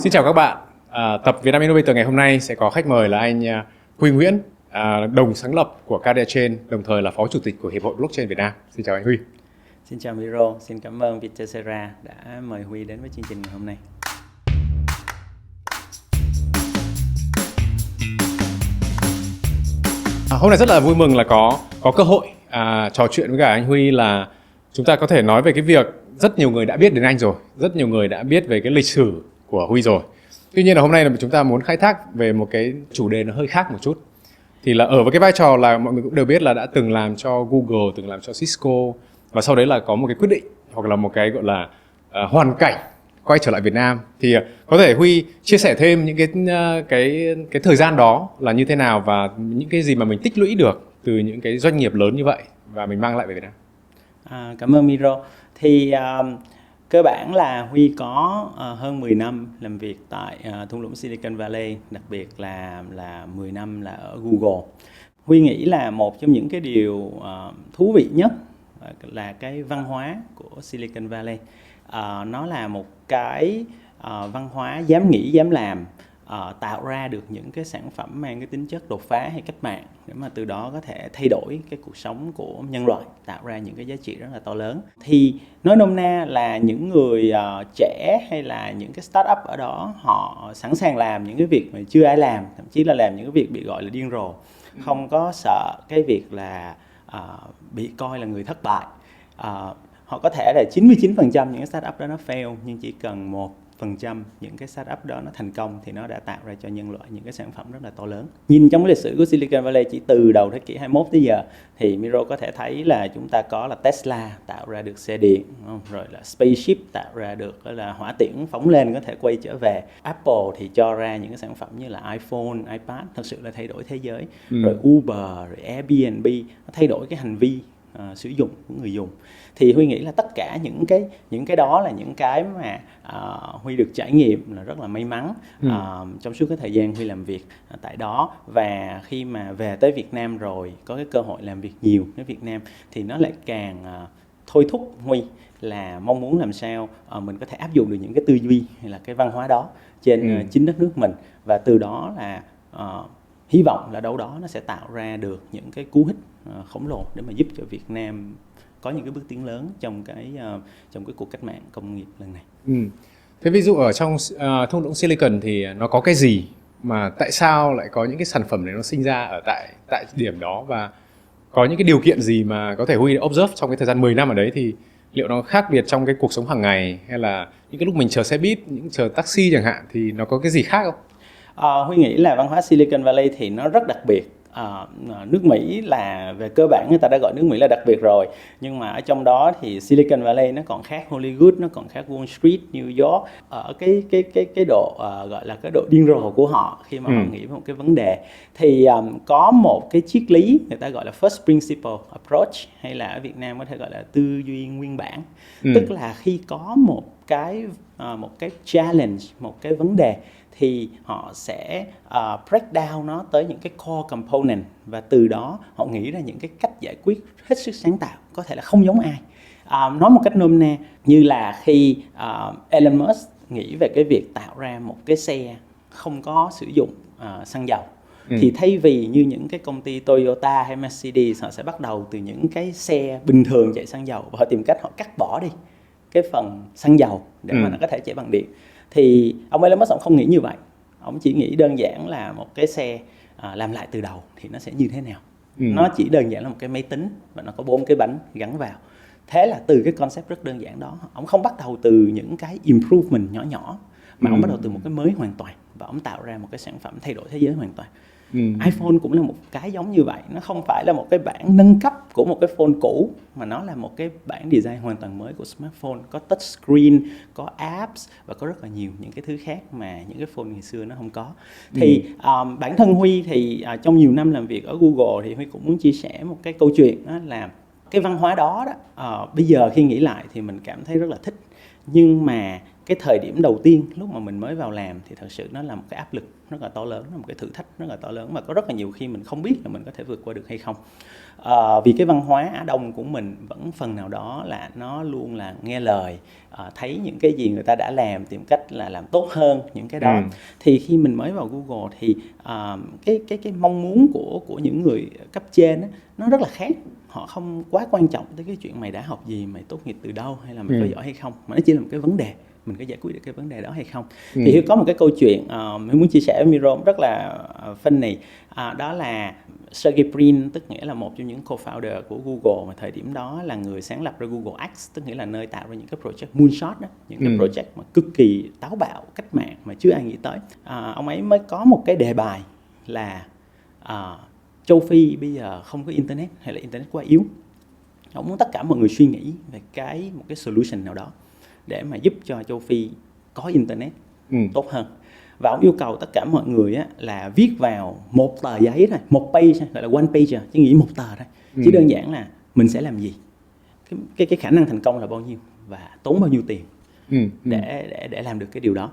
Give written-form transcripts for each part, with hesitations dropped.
Xin chào các bạn. Tập Vietnam Innovator ngày hôm nay sẽ có khách mời là anh Huy Nguyễn, đồng sáng lập của Cardia Chain, đồng thời là phó chủ tịch của Hiệp hội Blockchain Việt Nam. Xin chào anh Huy. Xin chào Miro, xin cảm ơn Vietcetera đã mời Huy đến với chương trình ngày hôm nay. Hôm nay rất là vui mừng là có cơ hội trò chuyện với cả anh Huy, là chúng ta có thể nói về cái việc rất nhiều người đã biết đến anh rồi, rất nhiều người đã biết về cái lịch sử của Huy rồi. Tuy nhiên là hôm nay là chúng ta muốn khai thác về một cái chủ đề nó hơi khác một chút. Thì là ở với cái vai trò là mọi người cũng đều biết là đã từng làm cho Google, từng làm cho Cisco, và sau đấy là có một cái quyết định hoặc là một cái gọi là hoàn cảnh quay trở lại Việt Nam. Thì có thể Huy chia sẻ thêm những cái thời gian đó là như thế nào và những cái gì mà mình tích lũy được từ những cái doanh nghiệp lớn như vậy và mình mang lại về Việt Nam. Cảm ơn Miro. Thì cơ bản là Huy có hơn 10 năm làm việc tại thung lũng Silicon Valley, đặc biệt là 10 năm là ở Google. Huy nghĩ là một trong những cái điều thú vị nhất là cái văn hóa của Silicon Valley. Nó là một cái văn hóa dám nghĩ, dám làm, tạo ra được những cái sản phẩm mang cái tính chất đột phá hay cách mạng để mà từ đó có thể thay đổi cái cuộc sống của nhân loại, tạo ra những cái giá trị rất là to lớn. Thì nói nôm na là những người trẻ hay là những cái startup ở đó, họ sẵn sàng làm những cái việc mà chưa ai làm, thậm chí là làm những cái việc bị gọi là điên rồ, không có sợ cái việc là bị coi là người thất bại. Họ có thể là 99% những cái startup đó nó fail, nhưng chỉ cần 1% những cái startup đó nó thành công thì nó đã tạo ra cho nhân loại những cái sản phẩm rất là to lớn. Nhìn trong cái lịch sử của Silicon Valley chỉ từ đầu thế kỷ 21 tới giờ thì Miro có thể thấy là chúng ta có là Tesla tạo ra được xe điện, rồi là Spaceship tạo ra được là hỏa tiễn phóng lên có thể quay trở về, Apple thì cho ra những cái sản phẩm như là iPhone, iPad thật sự là thay đổi thế giới, rồi Uber, rồi Airbnb nó thay đổi cái hành vi sử dụng của người dùng. Thì Huy nghĩ là tất cả những cái đó là những cái mà Huy được trải nghiệm là rất là may mắn trong suốt cái thời gian Huy làm việc tại đó. Và khi mà về tới Việt Nam rồi, có cái cơ hội làm việc nhiều với Việt Nam thì nó lại càng thôi thúc Huy là mong muốn làm sao mình có thể áp dụng được những cái tư duy hay là cái văn hóa đó trên chính đất nước mình, và từ đó là hy vọng là đâu đó nó sẽ tạo ra được những cái cú hích khổng lồ để mà giúp cho Việt Nam có những cái bước tiến lớn trong cái cuộc cách mạng công nghiệp lần này. Thế ví dụ ở trong thung lũng Silicon thì nó có cái gì mà tại sao lại có những cái sản phẩm này nó sinh ra ở tại điểm đó, và có những cái điều kiện gì mà có thể Huy đã observe trong cái thời gian 10 năm ở đấy, thì liệu nó khác biệt trong cái cuộc sống hàng ngày, hay là những cái lúc mình chờ xe buýt, những chờ taxi chẳng hạn, thì nó có cái gì khác không? Huy nghĩ là văn hóa Silicon Valley thì nó rất đặc biệt. Nước Mỹ là về cơ bản người ta đã gọi nước Mỹ là đặc biệt rồi, nhưng mà ở trong đó thì Silicon Valley nó còn khác Hollywood, nó còn khác Wall Street, New York ở cái độ gọi là cái độ điên rồ của họ khi mà họ nghĩ về một cái vấn đề. Thì có một cái triết lý người ta gọi là first principle approach, hay là ở Việt Nam có thể gọi là tư duy nguyên bản. Tức là khi có một cái challenge, một cái vấn đề thì họ sẽ break down nó tới những cái core component, và từ đó họ nghĩ ra những cái cách giải quyết hết sức sáng tạo, có thể là không giống ai. Nói một cách nôm na như là khi Elon Musk nghĩ về cái việc tạo ra một cái xe không có sử dụng xăng dầu, thì thay vì như những cái công ty Toyota hay Mercedes, họ sẽ bắt đầu từ những cái xe bình thường chạy xăng dầu và họ tìm cách họ cắt bỏ đi cái phần xăng dầu để mà nó có thể chạy bằng điện. Thì ông Elon Musk không nghĩ như vậy, ông chỉ nghĩ đơn giản là một cái xe làm lại từ đầu thì nó sẽ như thế nào. Nó chỉ đơn giản là một cái máy tính và nó có 4 cái bánh gắn vào. Thế là từ cái concept rất đơn giản đó, ông không bắt đầu từ những cái improvement nhỏ nhỏ, mà ông bắt đầu từ một cái mới hoàn toàn, và ông tạo ra một cái sản phẩm thay đổi thế giới hoàn toàn. iPhone cũng là một cái giống như vậy, nó không phải là một cái bản nâng cấp của một cái phone cũ, mà nó là một cái bản design hoàn toàn mới của smartphone, có touch screen, có apps và có rất là nhiều những cái thứ khác mà những cái phone ngày xưa nó không có. Thì bản thân Huy thì trong nhiều năm làm việc ở Google thì Huy cũng muốn chia sẻ một cái câu chuyện, đó là cái văn hóa đó bây giờ khi nghĩ lại thì mình cảm thấy rất là thích, nhưng mà cái thời điểm đầu tiên lúc mà mình mới vào làm thì thật sự nó là một cái áp lực rất là to lớn, nó là một cái thử thách rất là to lớn, mà có rất là nhiều khi mình không biết là mình có thể vượt qua được hay không. Vì cái văn hóa Á Đông của mình vẫn phần nào đó là nó luôn là nghe lời, thấy những cái gì người ta đã làm tìm cách là làm tốt hơn những cái đó. Thì khi mình mới vào Google thì cái mong muốn của những người cấp trên á, nó rất là khác. Họ không quá quan trọng tới cái chuyện mày đã học gì, mày tốt nghiệp từ đâu, hay là mày có giỏi hay không, mà nó chỉ là một cái vấn đề mình có giải quyết được cái vấn đề đó hay không. Thì Hiếu có một cái câu chuyện mình muốn chia sẻ với Miro rất là funny, đó là Sergey Brin, tức nghĩa là một trong những co-founder của Google, mà thời điểm đó là người sáng lập ra Google X, tức nghĩa là nơi tạo ra những cái project moonshot đó, những cái project mà cực kỳ táo bạo, cách mạng mà chưa ai nghĩ tới. Ông ấy mới có một cái đề bài là châu Phi bây giờ không có internet, hay là internet quá yếu. Ông muốn tất cả mọi người suy nghĩ về một cái solution nào đó để mà giúp cho châu Phi có internet tốt hơn. Và ông yêu cầu tất cả mọi người á, là viết vào một tờ giấy thôi, một page, gọi là one page, chứ nghĩ một tờ thôi. Chỉ đơn giản là mình sẽ làm gì, cái khả năng thành công là bao nhiêu và tốn bao nhiêu tiền để làm được cái điều đó.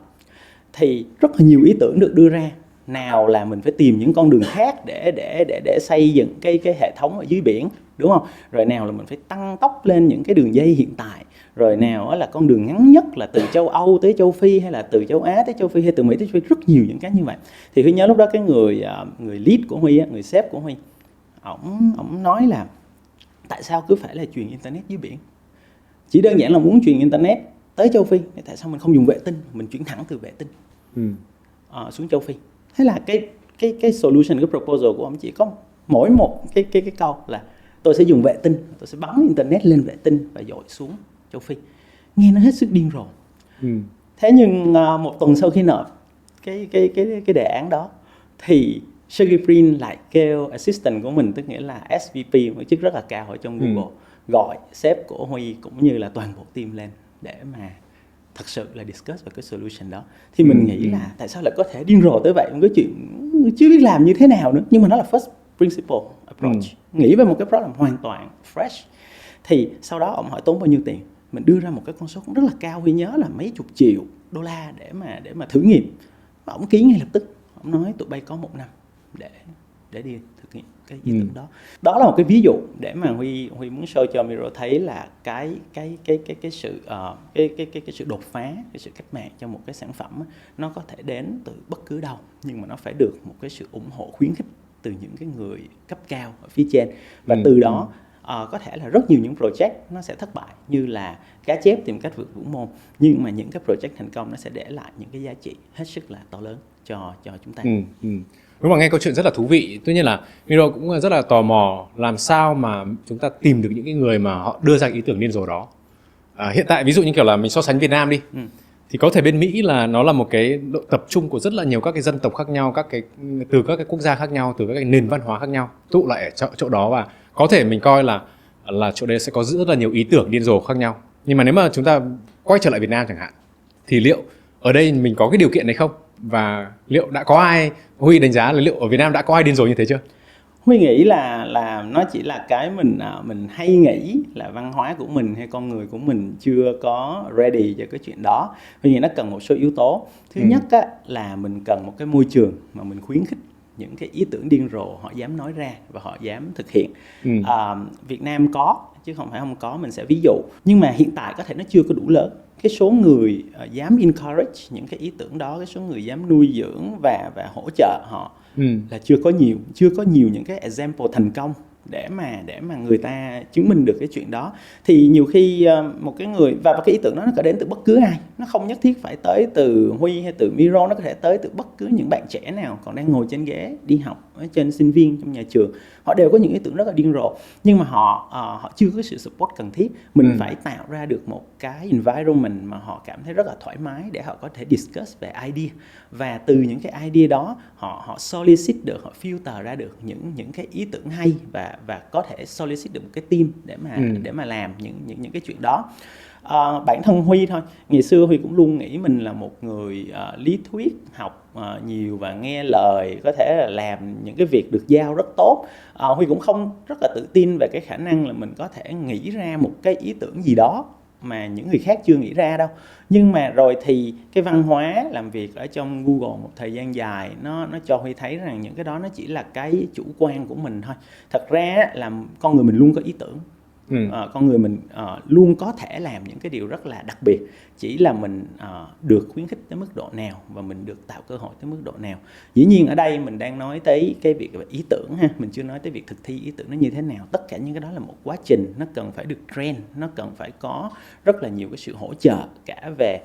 Thì rất là nhiều ý tưởng được đưa ra. Nào là mình phải tìm những con đường khác để xây dựng cái hệ thống ở dưới biển, đúng không? Rồi nào là mình phải tăng tốc lên những cái đường dây hiện tại. Rồi nào là con đường ngắn nhất là từ châu Âu tới châu Phi, hay là từ châu Á tới châu Phi, hay từ Mỹ tới châu Phi, rất nhiều những cái như vậy. Thì Huy nhớ lúc đó cái người lead của Huy, người sếp của Huy, ổng nói là tại sao cứ phải là truyền internet dưới biển? Chỉ đơn giản là muốn truyền internet tới châu Phi, tại sao mình không dùng vệ tinh, mình chuyển thẳng từ vệ tinh xuống châu Phi? Thế là cái solution, cái proposal của ông chỉ có mỗi một cái câu là tôi sẽ dùng vệ tinh, tôi sẽ bắn internet lên vệ tinh và dội xuống châu Phi. Nghe nó hết sức điên rồ. Thế nhưng một tuần sau khi nộp cái đề án đó thì Sergey Brin lại kêu assistant của mình, tức nghĩa là SVP, một chức rất là cao ở trong Google, gọi sếp của Huy cũng như là toàn bộ team lên để mà thật sự là discuss về cái solution đó. Thì mình nghĩ là tại sao lại có thể điên rồ tới vậy, một cái chuyện chưa biết làm như thế nào nữa, nhưng mà nó là first principle approach, nghĩ về một cái problem hoàn toàn fresh. Thì sau đó ông hỏi tốn bao nhiêu tiền, mình đưa ra một cái con số cũng rất là cao, Huy nhớ là mấy chục triệu đô la để mà thử nghiệm, và ông ký ngay lập tức. Ông nói tụi bay có 1 năm để đi thực nghiệm cái ý tưởng đó. Đó là một cái ví dụ để mà Huy muốn show cho Miro thấy là cái sự đột phá, cái sự cách mạng cho một cái sản phẩm nó có thể đến từ bất cứ đâu, nhưng mà nó phải được một cái sự ủng hộ, khuyến khích từ những cái người cấp cao ở phía trên. Và từ đó có thể là rất nhiều những project nó sẽ thất bại, như là cá chép tìm cách vượt vũ môn, nhưng mà những cái project thành công nó sẽ để lại những cái giá trị hết sức là to lớn cho chúng ta. Đúng là nghe câu chuyện rất là thú vị. Tuy nhiên là Miro cũng rất là tò mò làm sao mà chúng ta tìm được những cái người mà họ đưa ra ý tưởng điên rồ đó. Hiện tại ví dụ như kiểu là mình so sánh Việt Nam đi, thì có thể bên Mỹ là nó là một cái độ tập trung của rất là nhiều các cái dân tộc khác nhau, từ các cái quốc gia khác nhau, từ các cái nền văn hóa khác nhau tụ lại ở chỗ đó, và có thể mình coi là chỗ đấy sẽ có rất là nhiều ý tưởng điên rồ khác nhau. Nhưng mà nếu mà chúng ta quay trở lại Việt Nam chẳng hạn, thì liệu ở đây mình có cái điều kiện này không? Và liệu đã có ai, Huy đánh giá là liệu ở Việt Nam đã có ai điên rồ như thế chưa? Huy nghĩ là nó chỉ là cái mình hay nghĩ là văn hóa của mình hay con người của mình chưa có ready cho cái chuyện đó. Huy nghĩ nó cần một số yếu tố. Thứ nhất á, là mình cần một cái môi trường mà mình khuyến khích những cái ý tưởng điên rồ họ dám nói ra và họ dám thực hiện. Việt Nam có chứ không phải không có, mình sẽ ví dụ, nhưng mà hiện tại có thể nó chưa có đủ lớn. Cái số người dám encourage những cái ý tưởng đó, cái số người dám nuôi dưỡng và hỗ trợ họ là chưa có nhiều những cái example thành công để mà người ta chứng minh được cái chuyện đó. Thì nhiều khi một cái người và cái ý tưởng đó nó có đến từ bất cứ ai, nó không nhất thiết phải tới từ Huy hay từ Miro, nó có thể tới từ bất cứ những bạn trẻ nào còn đang ngồi trên ghế đi học ở trên sinh viên trong nhà trường. Họ đều có những ý tưởng rất là điên rồ, nhưng mà họ chưa có sự support cần thiết. Mình phải tạo ra được một cái environment mà họ cảm thấy rất là thoải mái để họ có thể discuss về idea, và từ những cái idea đó họ solicit được, họ filter ra được những cái ý tưởng hay và có thể solicit được một cái team để mà làm những cái chuyện đó. Bản thân Huy thôi, ngày xưa Huy cũng luôn nghĩ mình là một người lý thuyết, học nhiều và nghe lời, có thể là làm những cái việc được giao rất tốt. Huy cũng không rất là tự tin về cái khả năng là mình có thể nghĩ ra một cái ý tưởng gì đó mà những người khác chưa nghĩ ra đâu. Nhưng mà rồi thì cái văn hóa làm việc ở trong Google một thời gian dài nó cho Huy thấy rằng những cái đó nó chỉ là cái chủ quan của mình thôi. Thật ra là con người mình luôn có ý tưởng. Con người mình luôn có thể làm những cái điều rất là đặc biệt, chỉ là mình được khuyến khích tới mức độ nào và mình được tạo cơ hội tới mức độ nào. Dĩ nhiên ở đây mình đang nói tới cái việc về ý tưởng ha, mình chưa nói tới việc thực thi ý tưởng nó như thế nào. Tất cả những cái đó là một quá trình, nó cần phải được train, nó cần phải có rất là nhiều cái sự hỗ trợ, cả về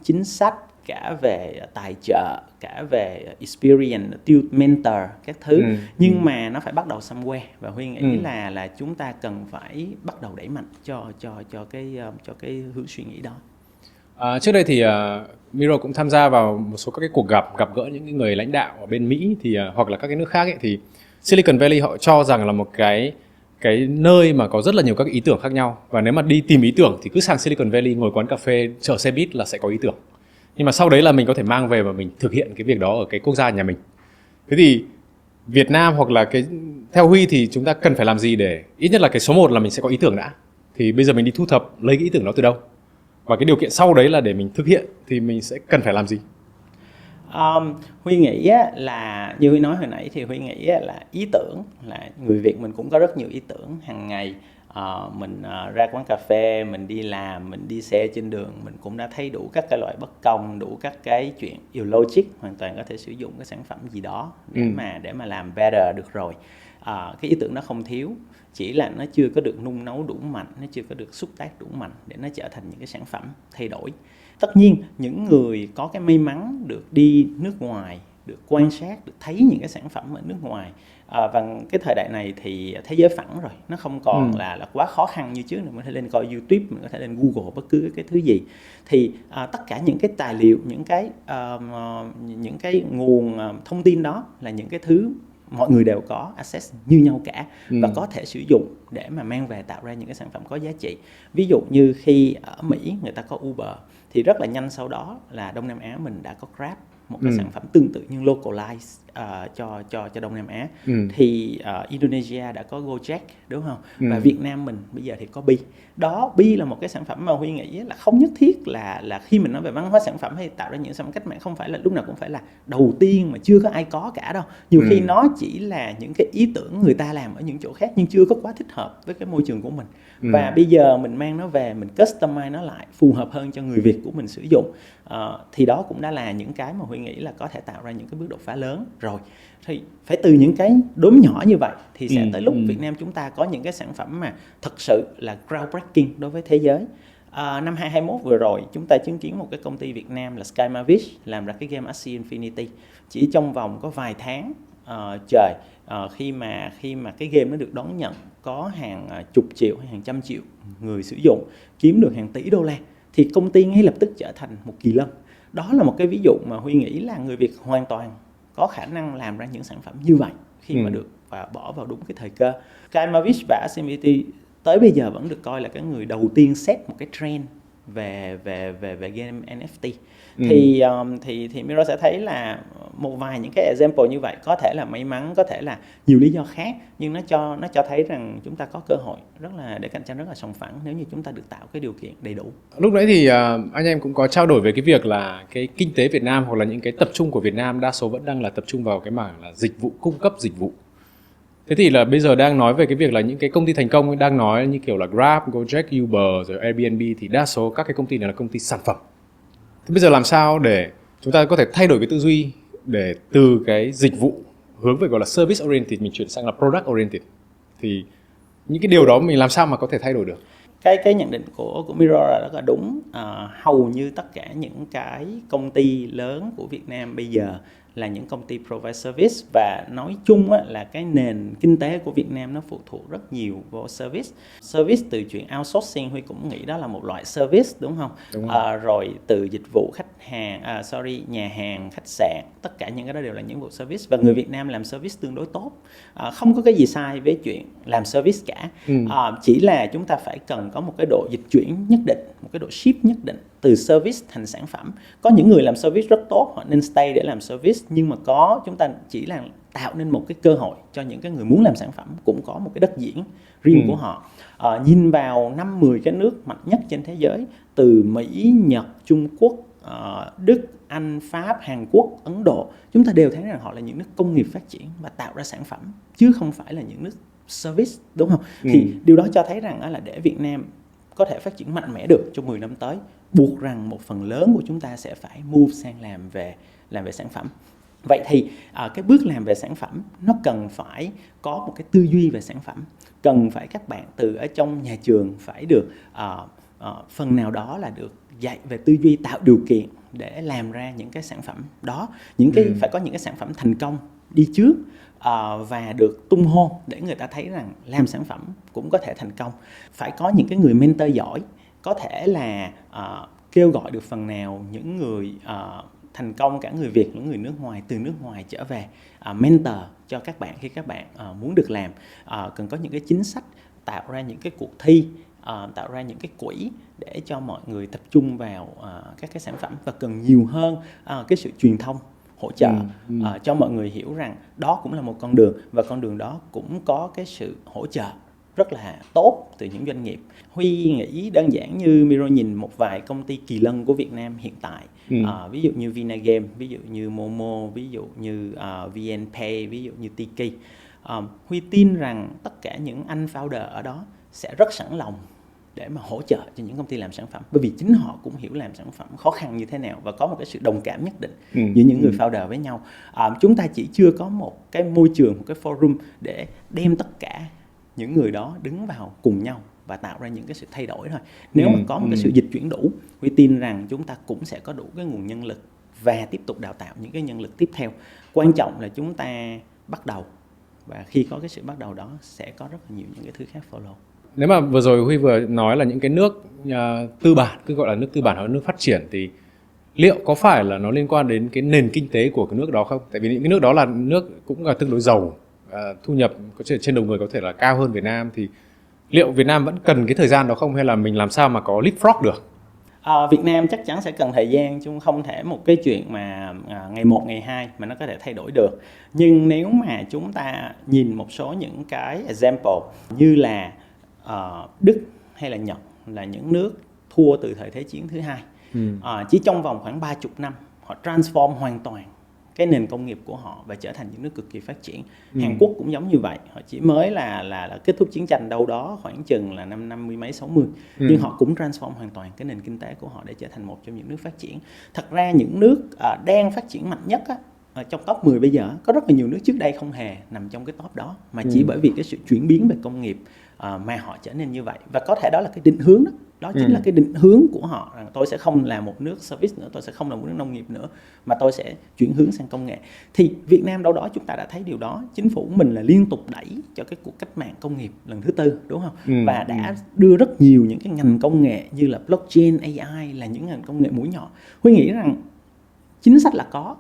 chính sách, cả về tài trợ, cả về experience, mentor các thứ. Nhưng mà nó phải bắt đầu somewhere, và Huy nghĩ là chúng ta cần phải bắt đầu đẩy mạnh cho cái hướng suy nghĩ đó. Trước đây thì Miro cũng tham gia vào một số các cái cuộc gặp gỡ những người lãnh đạo ở bên Mỹ thì hoặc là các cái nước khác ấy, thì Silicon Valley họ cho rằng là một cái nơi mà có rất là nhiều các ý tưởng khác nhau, và nếu mà đi tìm ý tưởng thì cứ sang Silicon Valley, ngồi quán cà phê, chờ xe buýt là sẽ có ý tưởng. Nhưng mà sau đấy là mình có thể mang về và mình thực hiện cái việc đó ở cái quốc gia nhà mình. Thế thì Việt Nam hoặc là theo Huy thì chúng ta cần phải làm gì để ít nhất là cái số 1 là mình sẽ có ý tưởng đã. Thì bây giờ mình đi thu thập lấy cái ý tưởng đó từ đâu? Và cái điều kiện sau đấy là để mình thực hiện thì mình sẽ cần phải làm gì? Huy nghĩ là như Huy nói hồi nãy thì Huy nghĩ là ý tưởng, là người Việt mình cũng có rất nhiều ý tưởng hàng ngày. Mình ra quán cà phê, mình đi làm, mình đi xe trên đường, mình cũng đã thấy đủ các cái loại bất công, đủ các cái chuyện illogic, hoàn toàn có thể sử dụng cái sản phẩm gì đó để mà làm better được rồi. Cái ý tưởng nó không thiếu, chỉ là nó chưa có được nung nấu đủ mạnh, nó chưa có được xúc tác đủ mạnh để nó trở thành những cái sản phẩm thay đổi. Tất nhiên những người có cái may mắn được đi nước ngoài, được quan sát, được thấy những cái sản phẩm ở nước ngoài, và cái thời đại này thì thế giới phẳng rồi, nó không còn là quá khó khăn như trước nữa. Mình có thể lên coi YouTube, mình có thể lên Google, bất cứ cái thứ gì. Thì tất cả những cái tài liệu, những cái nguồn thông tin đó là những cái thứ mọi người đều có access như nhau cả, và có thể sử dụng để mà mang về tạo ra những cái sản phẩm có giá trị. Ví dụ như khi ở Mỹ người ta có Uber, thì rất là nhanh sau đó là Đông Nam Á mình đã có Grab, một cái sản phẩm tương tự nhưng localize cho Đông Nam Á. Thì Indonesia đã có Gojek, đúng không? Và Việt Nam mình bây giờ thì có Bi. Đó, Bi là một cái sản phẩm mà Huy nghĩ là không nhất thiết là khi mình nói về văn hóa sản phẩm hay tạo ra những sản phẩm cách mạng, không phải là lúc nào cũng phải là đầu tiên mà chưa có ai có cả đâu. Nhiều khi nó chỉ là những cái ý tưởng người ta làm ở những chỗ khác nhưng chưa có quá thích hợp với cái môi trường của mình. Và bây giờ mình mang nó về, mình customize nó lại phù hợp hơn cho người Việt của mình sử dụng. Thì đó cũng đã là những cái mà Huy nghĩ là có thể tạo ra những cái bước đột phá lớn rồi. Thì phải từ những cái đốm nhỏ như vậy thì sẽ tới lúc Việt Nam chúng ta có những cái sản phẩm mà thật sự là groundbreaking đối với thế giới. Năm 2021 vừa rồi chúng ta chứng kiến một cái công ty Việt Nam là Skymavic làm ra cái game Axie Infinity. Chỉ trong vòng có vài tháng trời, khi mà cái game nó được đón nhận, có hàng chục triệu hay hàng trăm triệu người sử dụng, kiếm được hàng tỷ đô la, thì công ty ngay lập tức trở thành một kỳ lân. Đó là một cái ví dụ mà Huy nghĩ là người Việt hoàn toàn có khả năng làm ra những sản phẩm như vậy khi mà được bỏ vào đúng cái thời cơ. Skymavic và Axie Infinity tới bây giờ vẫn được coi là cái người đầu tiên set một cái trend về game NFT. Thì Miro sẽ thấy là một vài những cái example như vậy có thể là may mắn, có thể là nhiều lý do khác, nhưng nó cho thấy rằng chúng ta có cơ hội rất là để cạnh tranh rất là sòng phẳng nếu như chúng ta được tạo cái điều kiện đầy đủ. Lúc nãy thì anh em cũng có trao đổi về cái việc là cái kinh tế Việt Nam hoặc là những cái tập trung của Việt Nam đa số vẫn đang là tập trung vào cái mảng là dịch vụ, cung cấp dịch vụ. Thế thì là bây giờ đang nói về cái việc là những cái công ty thành công đang nói như kiểu là Grab, Gojek, Uber rồi Airbnb, thì đa số các cái công ty này là công ty sản phẩm. Thế bây giờ làm sao để chúng ta có thể thay đổi cái tư duy để từ cái dịch vụ hướng về gọi là service oriented mình chuyển sang là product oriented, thì những cái điều đó mình làm sao mà có thể thay đổi được? Cái nhận định của Miro là rất là đúng. Hầu như tất cả những cái công ty lớn của Việt Nam bây giờ là những công ty provide service, và nói chung là cái nền kinh tế của Việt Nam nó phụ thuộc rất nhiều vào service. Service từ chuyện outsourcing, Huy cũng nghĩ đó là một loại service, đúng không? Đúng rồi từ dịch vụ khách hàng, nhà hàng, khách sạn, tất cả những cái đó đều là những vụ service, và người Việt Nam làm service tương đối tốt. Không có cái gì sai với chuyện làm service cả. Chỉ là chúng ta phải cần có một cái độ dịch chuyển nhất định, một cái độ shift nhất định từ service thành sản phẩm. Có những người làm service rất tốt, họ nên stay để làm service, nhưng mà chúng ta chỉ là tạo nên một cái cơ hội cho những cái người muốn làm sản phẩm cũng có một cái đất diễn riêng của họ. Nhìn vào 5-10 cái nước mạnh nhất trên thế giới, từ Mỹ, Nhật, Trung Quốc, Đức, Anh, Pháp, Hàn Quốc, Ấn Độ, chúng ta đều thấy rằng họ là những nước công nghiệp phát triển và tạo ra sản phẩm, chứ không phải là những nước service, đúng không? Thì điều đó cho thấy rằng là để Việt Nam có thể phát triển mạnh mẽ được trong 10 năm tới, buộc rằng một phần lớn của chúng ta sẽ phải move sang làm về sản phẩm. Vậy thì cái bước làm về sản phẩm nó cần phải có một cái tư duy về sản phẩm, cần phải các bạn từ ở trong nhà trường phải được phần nào đó là được dạy về tư duy, tạo điều kiện để làm ra những cái sản phẩm đó, phải có những cái sản phẩm thành công đi trước và được tung hô để người ta thấy rằng làm sản phẩm cũng có thể thành công. Phải có những cái người mentor giỏi, có thể là kêu gọi được phần nào những người thành công, cả người Việt, những người nước ngoài, từ nước ngoài trở về mentor cho các bạn khi các bạn muốn được làm. Cần có những cái chính sách, tạo ra những cái cuộc thi, tạo ra những cái quỹ để cho mọi người tập trung vào các cái sản phẩm, và cần nhiều hơn cái sự truyền thông hỗ trợ cho mọi người hiểu rằng đó cũng là một con đường, và con đường đó cũng có cái sự hỗ trợ rất là tốt từ những doanh nghiệp. Huy nghĩ đơn giản như Miro nhìn một vài công ty kỳ lân của Việt Nam hiện tại, ví dụ như Vinagame, ví dụ như Momo, ví dụ như VNPay, ví dụ như Tiki. Huy tin rằng tất cả những anh founder ở đó sẽ rất sẵn lòng để mà hỗ trợ cho những công ty làm sản phẩm, bởi vì chính họ cũng hiểu làm sản phẩm khó khăn như thế nào và có một cái sự đồng cảm nhất định giữa những người founder với nhau. Chúng ta chỉ chưa có một cái môi trường, một cái forum để đem tất cả những người đó đứng vào cùng nhau và tạo ra những cái sự thay đổi thôi. Nếu mà có một cái sự dịch chuyển đủ, Huy tin rằng chúng ta cũng sẽ có đủ cái nguồn nhân lực và tiếp tục đào tạo những cái nhân lực tiếp theo. Quan trọng là chúng ta bắt đầu, và khi có cái sự bắt đầu đó sẽ có rất là nhiều những cái thứ khác follow. Nếu mà vừa rồi Huy vừa nói là những cái nước tư bản, cứ gọi là nước tư bản hoặc nước phát triển, thì liệu có phải là nó liên quan đến cái nền kinh tế của cái nước đó không? Tại vì những cái nước đó là nước cũng là tương đối giàu, thu nhập có thể trên đầu người có thể là cao hơn Việt Nam, thì liệu Việt Nam vẫn cần cái thời gian đó không, hay là mình làm sao mà có leapfrog được? Việt Nam chắc chắn sẽ cần thời gian, chứ không thể một cái chuyện mà ngày 1, ngày 2 mà nó có thể thay đổi được. Nhưng nếu mà chúng ta nhìn một số những cái example như là Đức hay là Nhật, là những nước thua từ thời Thế chiến thứ hai, chỉ trong vòng khoảng 30 năm họ transform hoàn toàn cái nền công nghiệp của họ và trở thành những nước cực kỳ phát triển. Hàn Quốc cũng giống như vậy, họ chỉ mới là kết thúc chiến tranh đâu đó khoảng chừng là năm 50 mấy 60, nhưng họ cũng transform hoàn toàn cái nền kinh tế của họ để trở thành một trong những nước phát triển. Thật ra những nước đang phát triển mạnh nhất trong top 10 bây giờ, có rất là nhiều nước trước đây không hề nằm trong cái top đó, mà chỉ bởi vì cái sự chuyển biến về công nghiệp mà họ trở nên như vậy. Và có thể đó là cái định hướng đó. Đó chính là cái định hướng của họ, rằng tôi sẽ không là một nước service nữa, tôi sẽ không là một nước nông nghiệp nữa, mà tôi sẽ chuyển hướng sang công nghệ. Thì Việt Nam đâu đó chúng ta đã thấy điều đó. Chính phủ mình là liên tục đẩy cho cái cuộc cách mạng công nghiệp lần thứ tư, đúng không? Và đã đưa rất nhiều những cái ngành công nghệ như là blockchain, AI là những ngành công nghệ mũi nhọn. Huy nghĩ rằng chính sách là có,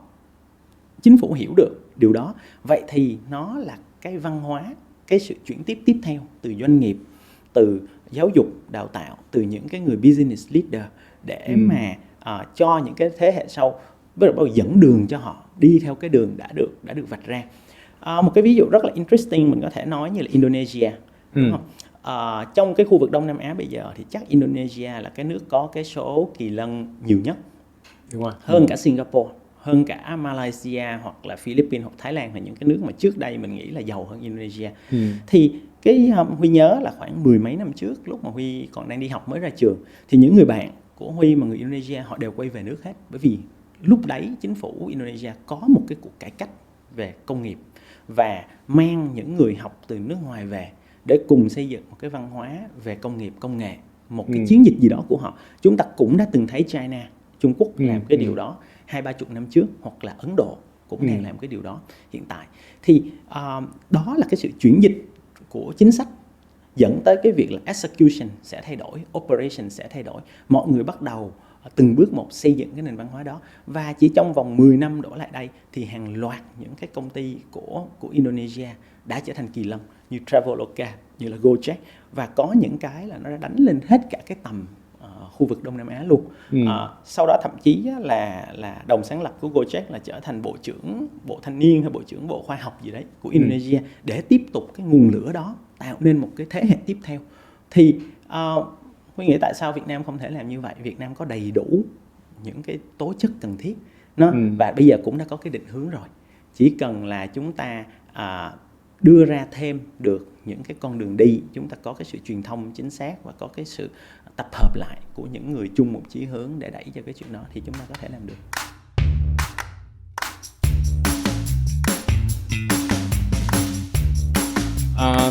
chính phủ hiểu được điều đó. Vậy thì nó là cái văn hóa, cái sự chuyển tiếp tiếp theo từ doanh nghiệp, từ giáo dục, đào tạo, từ những cái người business leader để mà cho những cái thế hệ sau bắt đầu dẫn đường cho họ đi theo cái đường đã được vạch ra. Một cái ví dụ rất là interesting mình có thể nói như là Indonesia, đúng không? Trong cái khu vực Đông Nam Á bây giờ thì chắc Indonesia là cái nước có cái số kỳ lân nhiều nhất, đúng rồi, hơn cả Singapore, hơn cả Malaysia hoặc là Philippines hoặc Thái Lan, là những cái nước mà trước đây mình nghĩ là giàu hơn Indonesia. Thì cái Huy nhớ là khoảng 10 mấy năm trước, lúc mà Huy còn đang đi học mới ra trường, thì những người bạn của Huy mà người Indonesia họ đều quay về nước hết, bởi vì lúc đấy chính phủ Indonesia có một cái cuộc cải cách về công nghiệp và mang những người học từ nước ngoài về để cùng xây dựng một cái văn hóa về công nghiệp, công nghệ, một cái chiến dịch gì đó của họ. Chúng ta cũng đã từng thấy China, Trung Quốc làm cái điều đó 20-30 năm trước, hoặc là Ấn Độ cũng đang làm cái điều đó hiện tại. Thì đó là cái sự chuyển dịch của chính sách dẫn tới cái việc là execution sẽ thay đổi, operation sẽ thay đổi. Mọi người bắt đầu từng bước một xây dựng cái nền văn hóa đó. Và chỉ trong vòng 10 năm đổ lại đây thì hàng loạt những cái công ty của Indonesia đã trở thành kỳ lân, như Traveloka, như là Gojek, và có những cái là nó đã đánh lên hết cả cái tầm khu vực Đông Nam Á luôn. Sau đó thậm chí là đồng sáng lập của Gojek là trở thành bộ trưởng bộ thanh niên hay bộ trưởng bộ khoa học gì đấy của Indonesia để tiếp tục cái nguồn lửa đó, tạo nên một cái thế hệ tiếp theo. Thì Huy nghĩ tại sao Việt Nam không thể làm như vậy? Việt Nam có đầy đủ những cái tố chất cần thiết và bây giờ cũng đã có cái định hướng rồi. Chỉ cần là chúng ta đưa ra thêm được những cái con đường đi, chúng ta có cái sự truyền thông chính xác và có cái sự tập hợp lại của những người chung một chí hướng để đẩy cho cái chuyện đó thì chúng ta có thể làm được.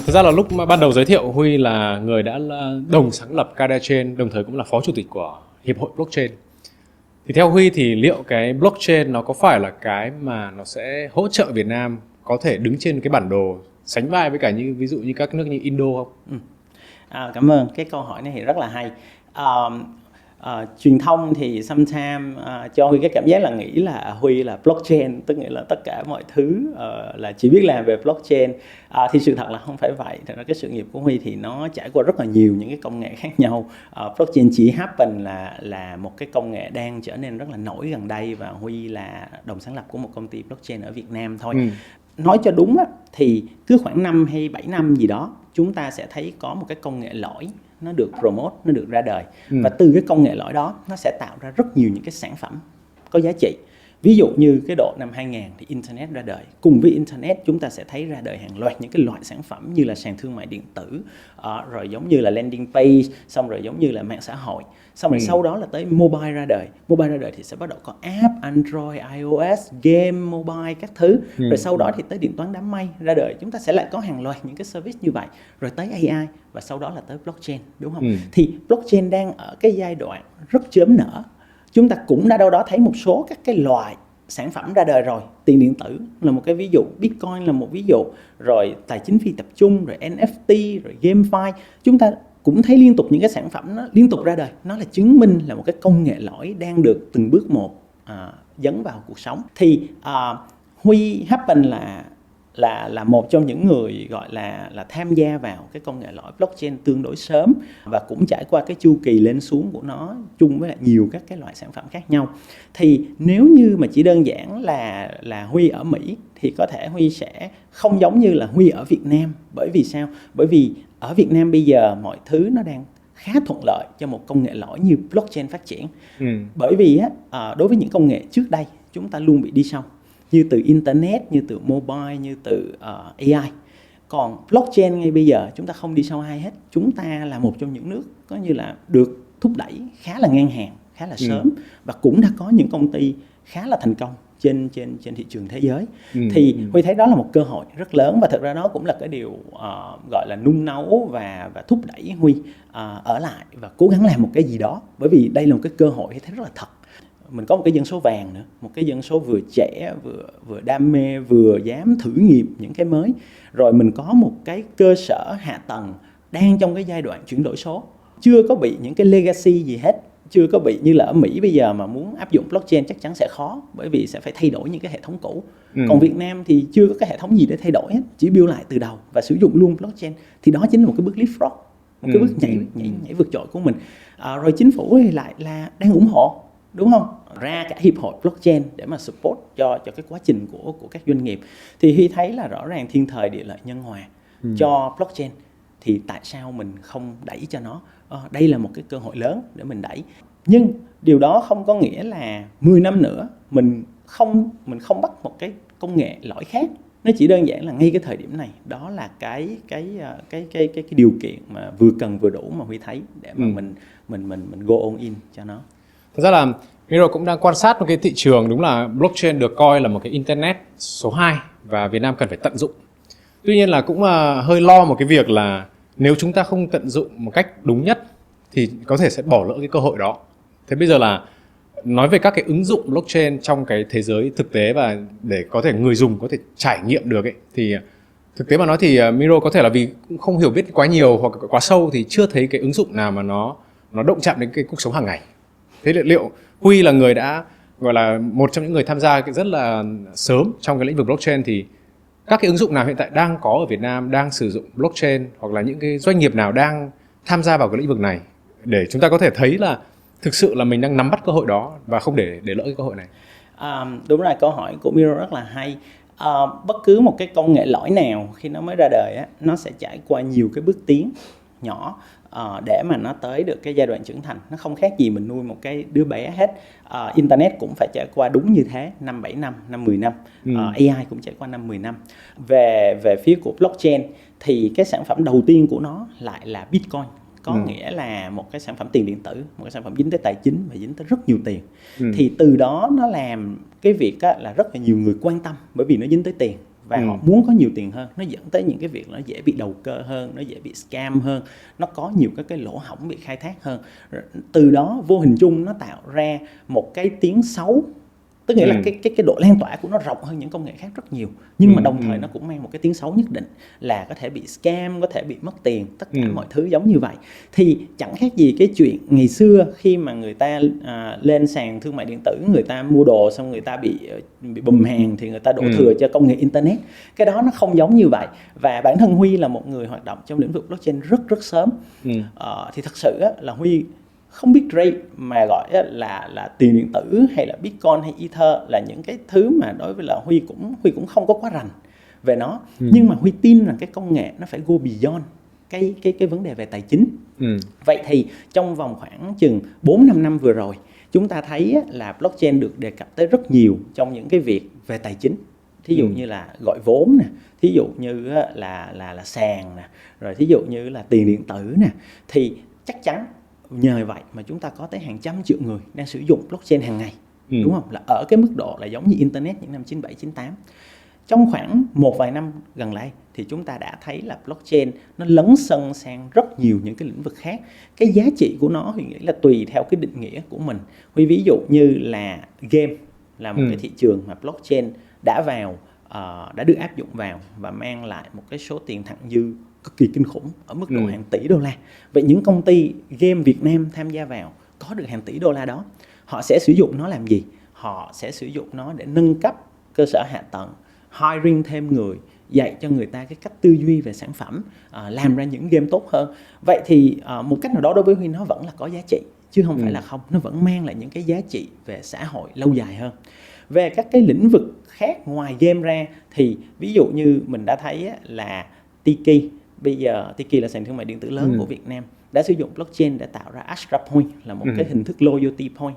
Thực ra là lúc mà ban đầu giới thiệu, Huy là người đã đồng sáng lập Kadachain, đồng thời cũng là phó chủ tịch của Hiệp hội Blockchain. Thì theo Huy thì liệu cái blockchain nó có phải là cái mà nó sẽ hỗ trợ Việt Nam có thể đứng trên cái bản đồ sánh vai với cả như ví dụ như các nước như Indo không? Cảm ơn, cái câu hỏi này thì rất là hay. Truyền thông thì sometimes cho Huy cái cảm giác là nghĩ là Huy là blockchain, tức nghĩa là tất cả mọi thứ là chỉ biết làm về blockchain. Thì sự thật là không phải vậy. Thật ra cái sự nghiệp của Huy thì nó trải qua rất là nhiều những cái công nghệ khác nhau. Blockchain chỉ happen là một cái công nghệ đang trở nên rất là nổi gần đây, và Huy là đồng sáng lập của một công ty blockchain ở Việt Nam thôi. Nói cho đúng á, thì cứ khoảng 5 hay 7 năm gì đó chúng ta sẽ thấy có một cái công nghệ lõi nó được promote, nó được ra đời. Và từ cái công nghệ lõi đó nó sẽ tạo ra rất nhiều những cái sản phẩm có giá trị. Ví dụ như cái độ năm 2000 thì Internet ra đời. Cùng với Internet chúng ta sẽ thấy ra đời hàng loạt những cái loại sản phẩm như là sàn thương mại điện tử, rồi giống như là landing page, xong rồi giống như là mạng xã hội. Xong rồi sau đó là tới mobile ra đời. Mobile ra đời thì sẽ bắt đầu có app, Android, iOS, game, mobile, các thứ. Rồi sau đó thì tới điện toán đám mây ra đời. Chúng ta sẽ lại có hàng loạt những cái service như vậy. Rồi tới AI và sau đó là tới blockchain, đúng không? Thì blockchain đang ở cái giai đoạn rất chớm nở. Chúng ta cũng đã đâu đó thấy một số các cái loại sản phẩm ra đời rồi. Tiền điện tử là một cái ví dụ, Bitcoin là một ví dụ, rồi tài chính phi tập trung, rồi NFT, rồi GameFi. Chúng ta cũng thấy liên tục những cái sản phẩm nó liên tục ra đời. Nó là chứng minh là một cái công nghệ lõi đang được từng bước một dấn vào cuộc sống. Thì Huy happen là một trong những người gọi là tham gia vào cái công nghệ lõi blockchain tương đối sớm và cũng trải qua cái chu kỳ lên xuống của nó chung với lại nhiều các cái loại sản phẩm khác nhau. Thì nếu như mà chỉ đơn giản là Huy ở Mỹ thì có thể Huy sẽ không giống như là Huy ở Việt Nam. Bởi vì sao? Bởi vì ở Việt Nam bây giờ mọi thứ nó đang khá thuận lợi cho một công nghệ lõi như blockchain phát triển. Bởi vì đối với những công nghệ trước đây chúng ta luôn bị đi sau, như từ Internet, như từ mobile, như từ AI. Còn blockchain ngay bây giờ chúng ta không đi sau ai hết. Chúng ta là một trong những nước có như là được thúc đẩy khá là ngang hàng, khá là sớm, và cũng đã có những công ty khá là thành công trên thị trường thế giới. Thì Huy thấy đó là một cơ hội rất lớn, và thực ra đó cũng là cái điều gọi là nung nấu và thúc đẩy Huy ở lại và cố gắng làm một cái gì đó. Bởi vì đây là một cái cơ hội Huy thấy rất là thật. Mình có một cái dân số vàng nữa, một cái dân số vừa trẻ, vừa đam mê, vừa dám thử nghiệm những cái mới. Rồi mình có một cái cơ sở hạ tầng đang trong cái giai đoạn chuyển đổi số, chưa có bị những cái legacy gì hết, chưa có bị như là ở Mỹ bây giờ mà muốn áp dụng blockchain chắc chắn sẽ khó, bởi vì sẽ phải thay đổi những cái hệ thống cũ. Còn Việt Nam thì chưa có cái hệ thống gì để thay đổi hết, chỉ build lại từ đầu và sử dụng luôn blockchain. Thì đó chính là một cái bước leapfrog, một cái bước nhảy vượt trội của mình. Rồi chính phủ thì lại là đang ủng hộ, đúng không? Ra cả hiệp hội blockchain để mà support cho cái quá trình của các doanh nghiệp. Thì Huy thấy là rõ ràng thiên thời địa lợi nhân hòa cho blockchain. Thì tại sao mình không đẩy cho nó? Đây là một cái cơ hội lớn để mình đẩy. Nhưng điều đó không có nghĩa là 10 năm nữa mình không bắt một cái công nghệ lõi khác. Nó chỉ đơn giản là ngay cái thời điểm này, đó là cái điều kiện mà vừa cần vừa đủ mà Huy thấy để mà mình go all in cho nó. Thực ra là Miro cũng đang quan sát một cái thị trường, đúng là blockchain được coi là một cái internet số 2 và Việt Nam cần phải tận dụng. Tuy nhiên là cũng hơi lo một cái việc là nếu chúng ta không tận dụng một cách đúng nhất thì có thể sẽ bỏ lỡ cái cơ hội đó. Thế bây giờ là nói về các cái ứng dụng blockchain trong cái thế giới thực tế và để có thể người dùng có thể trải nghiệm được ấy, thì thực tế mà nói thì Miro có thể là vì cũng không hiểu biết quá nhiều hoặc quá sâu thì chưa thấy cái ứng dụng nào mà nó động chạm đến cái cuộc sống hàng ngày. Thế liệu Huy là người đã gọi là một trong những người tham gia rất là sớm trong cái lĩnh vực blockchain, thì các cái ứng dụng nào hiện tại đang có ở Việt Nam đang sử dụng blockchain, hoặc là những cái doanh nghiệp nào đang tham gia vào cái lĩnh vực này để chúng ta có thể thấy là thực sự là mình đang nắm bắt cơ hội đó và không để lỡ cái cơ hội này? Đúng rồi, câu hỏi của Miro rất là hay. Bất cứ một cái công nghệ lõi nào khi nó mới ra đời á, nó sẽ trải qua nhiều cái bước tiến nhỏ để mà nó tới được cái giai đoạn trưởng thành. Nó không khác gì mình nuôi một cái đứa bé hết. Internet cũng phải trải qua đúng như thế, 5-7 năm, 5-10 năm. AI cũng trải qua 5-10 năm. Về phía của blockchain thì cái sản phẩm đầu tiên của nó lại là Bitcoin. Có nghĩa là một cái sản phẩm tiền điện tử, một cái sản phẩm dính tới tài chính và dính tới rất nhiều tiền. Thì từ đó nó làm cái việc là rất là nhiều người quan tâm, bởi vì nó dính tới tiền và họ muốn có nhiều tiền hơn. Nó dẫn tới những cái việc nó dễ bị đầu cơ hơn, nó dễ bị scam hơn, nó có nhiều cái lỗ hổng bị khai thác hơn. Từ đó vô hình chung nó tạo ra một cái tiếng xấu, tức nghĩa là cái độ lan tỏa của nó rộng hơn những công nghệ khác rất nhiều, nhưng mà đồng thời nó cũng mang một cái tiếng xấu nhất định là có thể bị scam, có thể bị mất tiền, tất cả mọi thứ giống như vậy. Thì chẳng khác gì cái chuyện ngày xưa khi mà người ta lên sàn thương mại điện tử, người ta mua đồ xong người ta bị bùm hàng thì người ta đổ thừa cho công nghệ internet. Cái đó nó không giống như vậy. Và bản thân Huy là một người hoạt động trong lĩnh vực blockchain rất rất sớm. Thì thật sự là Huy không biết rate mà gọi là tiền điện tử hay là Bitcoin hay Ether là những cái thứ mà đối với là Huy cũng không có quá rành về nó. Nhưng mà Huy tin rằng cái công nghệ nó phải go beyond cái vấn đề về tài chính. Vậy thì trong vòng khoảng chừng 4-5 năm vừa rồi, chúng ta thấy là blockchain được đề cập tới rất nhiều trong những cái việc về tài chính. Thí dụ như là gọi vốn nè, thí dụ như là sàn nè, rồi thí dụ như là tiền điện tử nè. Thì chắc chắn nhờ vậy mà chúng ta có tới hàng trăm triệu người đang sử dụng blockchain hàng ngày, đúng không? Là ở cái mức độ là giống như internet những năm 97, 98. Trong khoảng một vài năm gần đây thì chúng ta đã thấy là blockchain nó lấn sân sang rất nhiều những cái lĩnh vực khác. Cái giá trị của nó Huy nghĩ là tùy theo cái định nghĩa của mình. Huy ví dụ như là game là một cái thị trường mà blockchain đã đã được áp dụng vào và mang lại một cái số tiền thặng dư cực kỳ kinh khủng ở mức độ hàng tỷ đô la. Vậy những công ty game Việt Nam tham gia vào có được hàng tỷ đô la đó, họ sẽ sử dụng nó làm gì? Họ sẽ sử dụng nó để nâng cấp cơ sở hạ tầng, hiring thêm người, dạy cho người ta cái cách tư duy về sản phẩm, làm ra những game tốt hơn. Vậy thì một cách nào đó đối với Huy nó vẫn là có giá trị, chứ không phải là không. Nó vẫn mang lại những cái giá trị về xã hội lâu dài hơn. Về các cái lĩnh vực khác ngoài game ra thì ví dụ như mình đã thấy là Tiki, bây giờ Tiki là sàn thương mại điện tử lớn của Việt Nam, đã sử dụng blockchain để tạo ra Astra Point, là một cái hình thức loyalty point,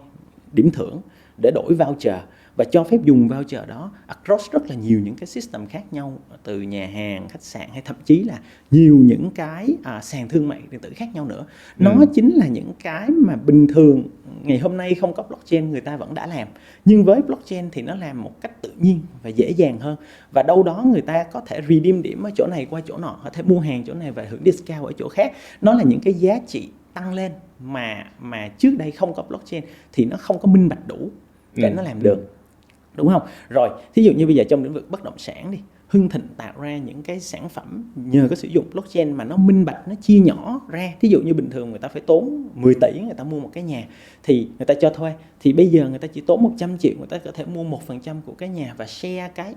điểm thưởng để đổi voucher và cho phép dùng voucher đó across rất là nhiều những cái system khác nhau, từ nhà hàng, khách sạn hay thậm chí là nhiều những cái sàn thương mại điện tử khác nhau nữa. Nó chính là những cái mà bình thường ngày hôm nay không có blockchain người ta vẫn đã làm, nhưng với blockchain thì nó làm một cách tự nhiên và dễ dàng hơn. Và đâu đó người ta có thể redeem điểm ở chỗ này qua chỗ nọ, họ thể mua hàng chỗ này và hưởng discount ở chỗ khác. Nó là những cái giá trị tăng lên mà trước đây không có blockchain thì nó không có minh bạch đủ để nó làm được, đúng không? Rồi thí dụ như bây giờ trong lĩnh vực bất động sản đi, Hưng Thịnh tạo ra những cái sản phẩm nhờ có sử dụng blockchain mà nó minh bạch, nó chia nhỏ ra. Thí dụ như bình thường người ta phải tốn 10 tỷ người ta mua một cái nhà thì người ta cho thuê, thì bây giờ người ta chỉ tốn 100 triệu, người ta có thể mua 1% của cái nhà và share cái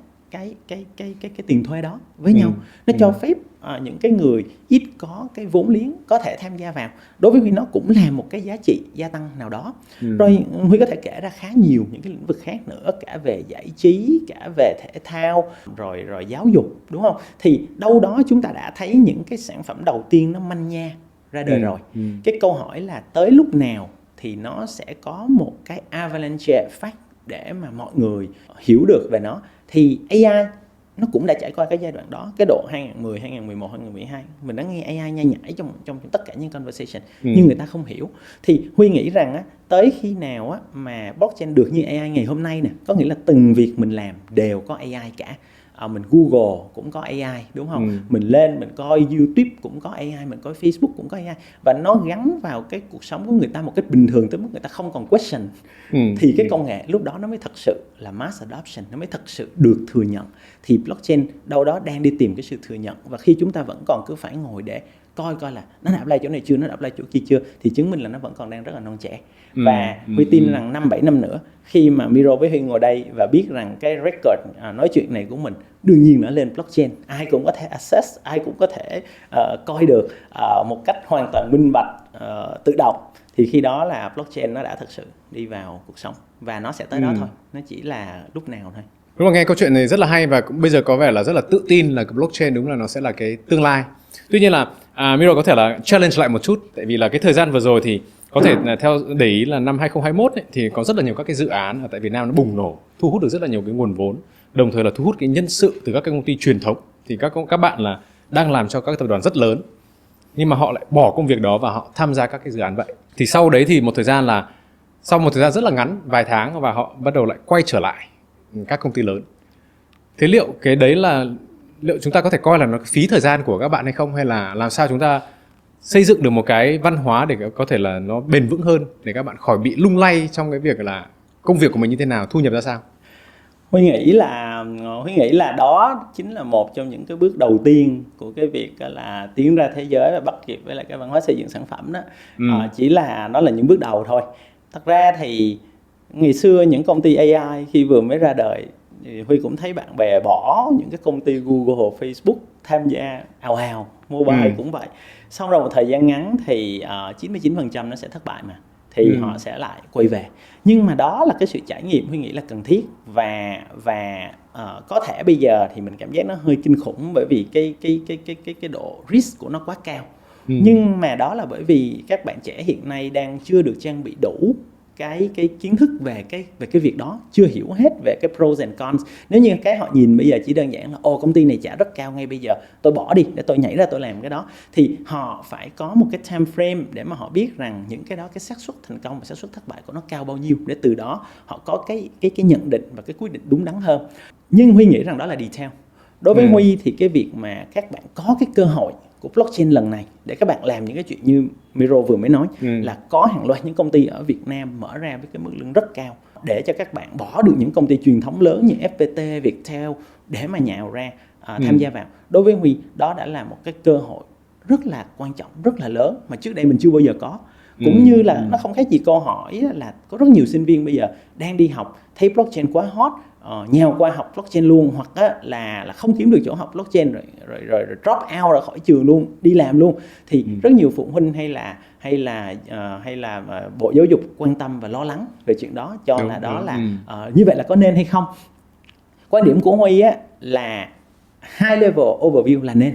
tiền thuê đó với nhau. Nó cho phép những cái người ít có cái vốn liếng có thể tham gia vào. Đối với Huy nó cũng là một cái giá trị gia tăng nào đó. Rồi Huy có thể kể ra khá nhiều những cái lĩnh vực khác nữa, cả về giải trí, cả về thể thao, rồi giáo dục, đúng không? Thì đâu đó chúng ta đã thấy những cái sản phẩm đầu tiên nó manh nha ra đời rồi. Cái câu hỏi là tới lúc nào thì nó sẽ có một cái avalanche effect để mà mọi người hiểu được về nó. Thì AI nó cũng đã trải qua cái giai đoạn đó, cái độ 2010, 2011, 2012 mình đã nghe AI nhai nhảy trong tất cả những conversation, nhưng người ta không hiểu. Thì Huy nghĩ rằng tới khi nào mà blockchain được như AI ngày hôm nay nè, có nghĩa là từng việc mình làm đều có AI cả. Mình Google cũng có AI, đúng không? Mình lên mình coi YouTube cũng có AI, mình coi Facebook cũng có AI, và nó gắn vào cái cuộc sống của người ta một cách bình thường tới mức người ta không còn question. Thì cái công nghệ lúc đó nó mới thật sự là mass adoption, nó mới thật sự được thừa nhận. Thì blockchain đâu đó đang đi tìm cái sự thừa nhận, và khi chúng ta vẫn còn cứ phải ngồi để coi là nó đã apply chỗ này chưa, nó đã apply chỗ kia chưa, thì chứng minh là nó vẫn còn đang rất là non trẻ. Và Huy tin rằng 5-7 năm nữa, khi mà Miro với Huy ngồi đây và biết rằng cái record nói chuyện này của mình đương nhiên nó lên blockchain, ai cũng có thể access, ai cũng có thể coi được một cách hoàn toàn minh bạch, tự động, thì khi đó là blockchain nó đã thực sự đi vào cuộc sống và nó sẽ tới đó thôi, nó chỉ là lúc nào thôi. Đúng là nghe câu chuyện này rất là hay và cũng bây giờ có vẻ là rất là tự tin là blockchain đúng là nó sẽ là cái tương lai. Tuy nhiên là Miro có thể là challenge lại một chút, tại vì là cái thời gian vừa rồi thì có thể là theo để ý là năm 2021 ấy, thì có rất là nhiều các cái dự án ở tại Việt Nam nó bùng nổ, thu hút được rất là nhiều cái nguồn vốn, đồng thời là thu hút cái nhân sự từ các cái công ty truyền thống. Thì các bạn là đang làm cho các tập đoàn rất lớn, nhưng mà họ lại bỏ công việc đó và họ tham gia các cái dự án vậy. Thì sau đấy thì sau một thời gian rất là ngắn, vài tháng, và họ bắt đầu lại quay trở lại các công ty lớn. Thế liệu cái đấy là liệu chúng ta có thể coi là nó phí thời gian của các bạn hay không, hay là làm sao chúng ta xây dựng được một cái văn hóa để có thể là nó bền vững hơn, để các bạn khỏi bị lung lay trong cái việc là công việc của mình như thế nào, thu nhập ra sao? Huy nghĩ là đó chính là một trong những cái bước đầu tiên của cái việc là tiến ra thế giới và bắt kịp với lại cái văn hóa xây dựng sản phẩm đó. Chỉ là nó là những bước đầu thôi. Thật ra thì ngày xưa những công ty AI khi vừa mới ra đời, Huy cũng thấy bạn bè bỏ những cái công ty Google, Facebook tham gia ào ào, mobile cũng vậy. Sau rồi một thời gian ngắn thì 99% nó sẽ thất bại mà, thì họ sẽ lại quay về. Nhưng mà đó là cái sự trải nghiệm Huy nghĩ là cần thiết, và có thể bây giờ thì mình cảm giác nó hơi kinh khủng bởi vì cái độ risk của nó quá cao. Nhưng mà đó là bởi vì các bạn trẻ hiện nay đang chưa được trang bị đủ cái kiến thức về cái việc đó, chưa hiểu hết về cái pros and cons. Nếu như cái họ nhìn bây giờ chỉ đơn giản là công ty này trả rất cao ngay bây giờ, tôi bỏ đi để tôi nhảy ra tôi làm cái đó, thì họ phải có một cái time frame để mà họ biết rằng những cái đó, cái xác suất thành công và xác suất thất bại của nó cao bao nhiêu, để từ đó họ có cái nhận định và cái quyết định đúng đắn hơn. Nhưng Huy nghĩ rằng đó là detail. Đối với Huy thì cái việc mà các bạn có cái cơ hội của blockchain lần này để các bạn làm những cái chuyện như Miro vừa mới nói, là có hàng loạt những công ty ở Việt Nam mở ra với cái mức lương rất cao để cho các bạn bỏ được những công ty truyền thống lớn như FPT, Viettel để mà nhào ra tham gia vào. Đối với Huy, đó đã là một cái cơ hội rất là quan trọng, rất là lớn mà trước đây mình chưa bao giờ có. Cũng như là nó không khác gì câu hỏi là có rất nhiều sinh viên bây giờ đang đi học thấy blockchain quá hot, nhào qua học blockchain luôn, hoặc là không kiếm được chỗ học blockchain rồi drop out ra khỏi trường luôn, đi làm luôn. Thì rất nhiều phụ huynh hay là Bộ Giáo dục quan tâm và lo lắng về chuyện đó, như vậy là có nên hay không. Quan điểm của Huy là high level overview là nên,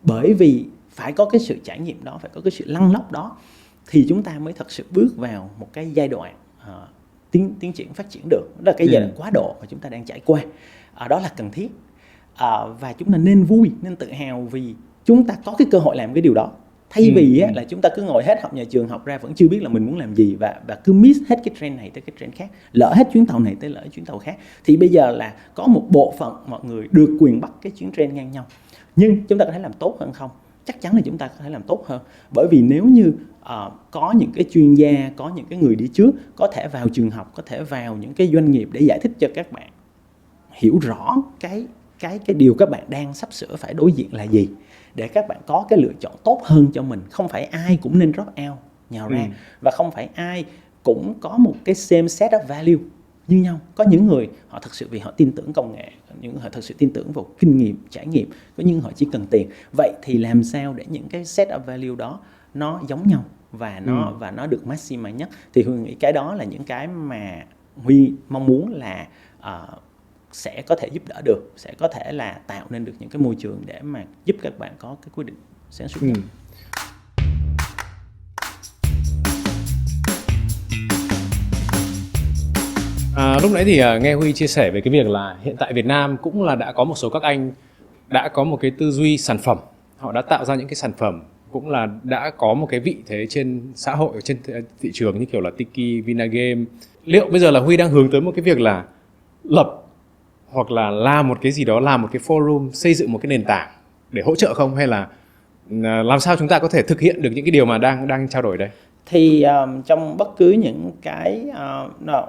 bởi vì phải có cái sự trải nghiệm đó, phải có cái sự lăn lóc đó, thì chúng ta mới thật sự bước vào một cái giai đoạn tiến triển phát triển được. Đó là cái giai đoạn quá độ mà chúng ta đang trải qua. Đó là cần thiết, và chúng ta nên vui, nên tự hào vì chúng ta có cái cơ hội làm cái điều đó, thay vì là chúng ta cứ ngồi hết học nhà trường, học ra vẫn chưa biết là mình muốn làm gì, và cứ miss hết cái trend này tới cái trend khác, lỡ hết chuyến tàu này tới lỡ chuyến tàu khác. Thì bây giờ là có một bộ phận mọi người được quyền bắt cái chuyến trend ngang nhau. Nhưng chúng ta có thể làm tốt hơn không? Chắc chắn là chúng ta có thể làm tốt hơn, bởi vì nếu như có những cái chuyên gia, có những cái người đi trước, có thể vào trường học, có thể vào những cái doanh nghiệp để giải thích cho các bạn hiểu rõ cái điều các bạn đang sắp sửa phải đối diện là gì, để các bạn có cái lựa chọn tốt hơn cho mình. Không phải ai cũng nên drop out nhào ra, và không phải ai cũng có một cái same set of value như nhau. Có những người họ thực sự vì họ tin tưởng công nghệ, những người họ thực sự tin tưởng vào kinh nghiệm, trải nghiệm, có những người họ chỉ cần tiền. Vậy thì làm sao để những cái set of value đó nó giống nhau và nó được maximize nhất? Thì Huy nghĩ cái đó là những cái mà Huy mong muốn là sẽ có thể giúp đỡ được, sẽ có thể là tạo nên được những cái môi trường để mà giúp các bạn có cái quyết định sáng suốt nhất. Lúc nãy thì nghe Huy chia sẻ về cái việc là hiện tại Việt Nam cũng là đã có một số các anh đã có một cái tư duy sản phẩm, họ đã tạo ra những cái sản phẩm, cũng là đã có một cái vị thế trên xã hội, trên thị trường, như kiểu là Tiki, Vinagame. Liệu bây giờ là Huy đang hướng tới một cái việc là lập hoặc là làm một cái gì đó, làm một cái forum, xây dựng một cái nền tảng để hỗ trợ không, hay là làm sao chúng ta có thể thực hiện được những cái điều mà đang trao đổi đây? Thì trong bất cứ những cái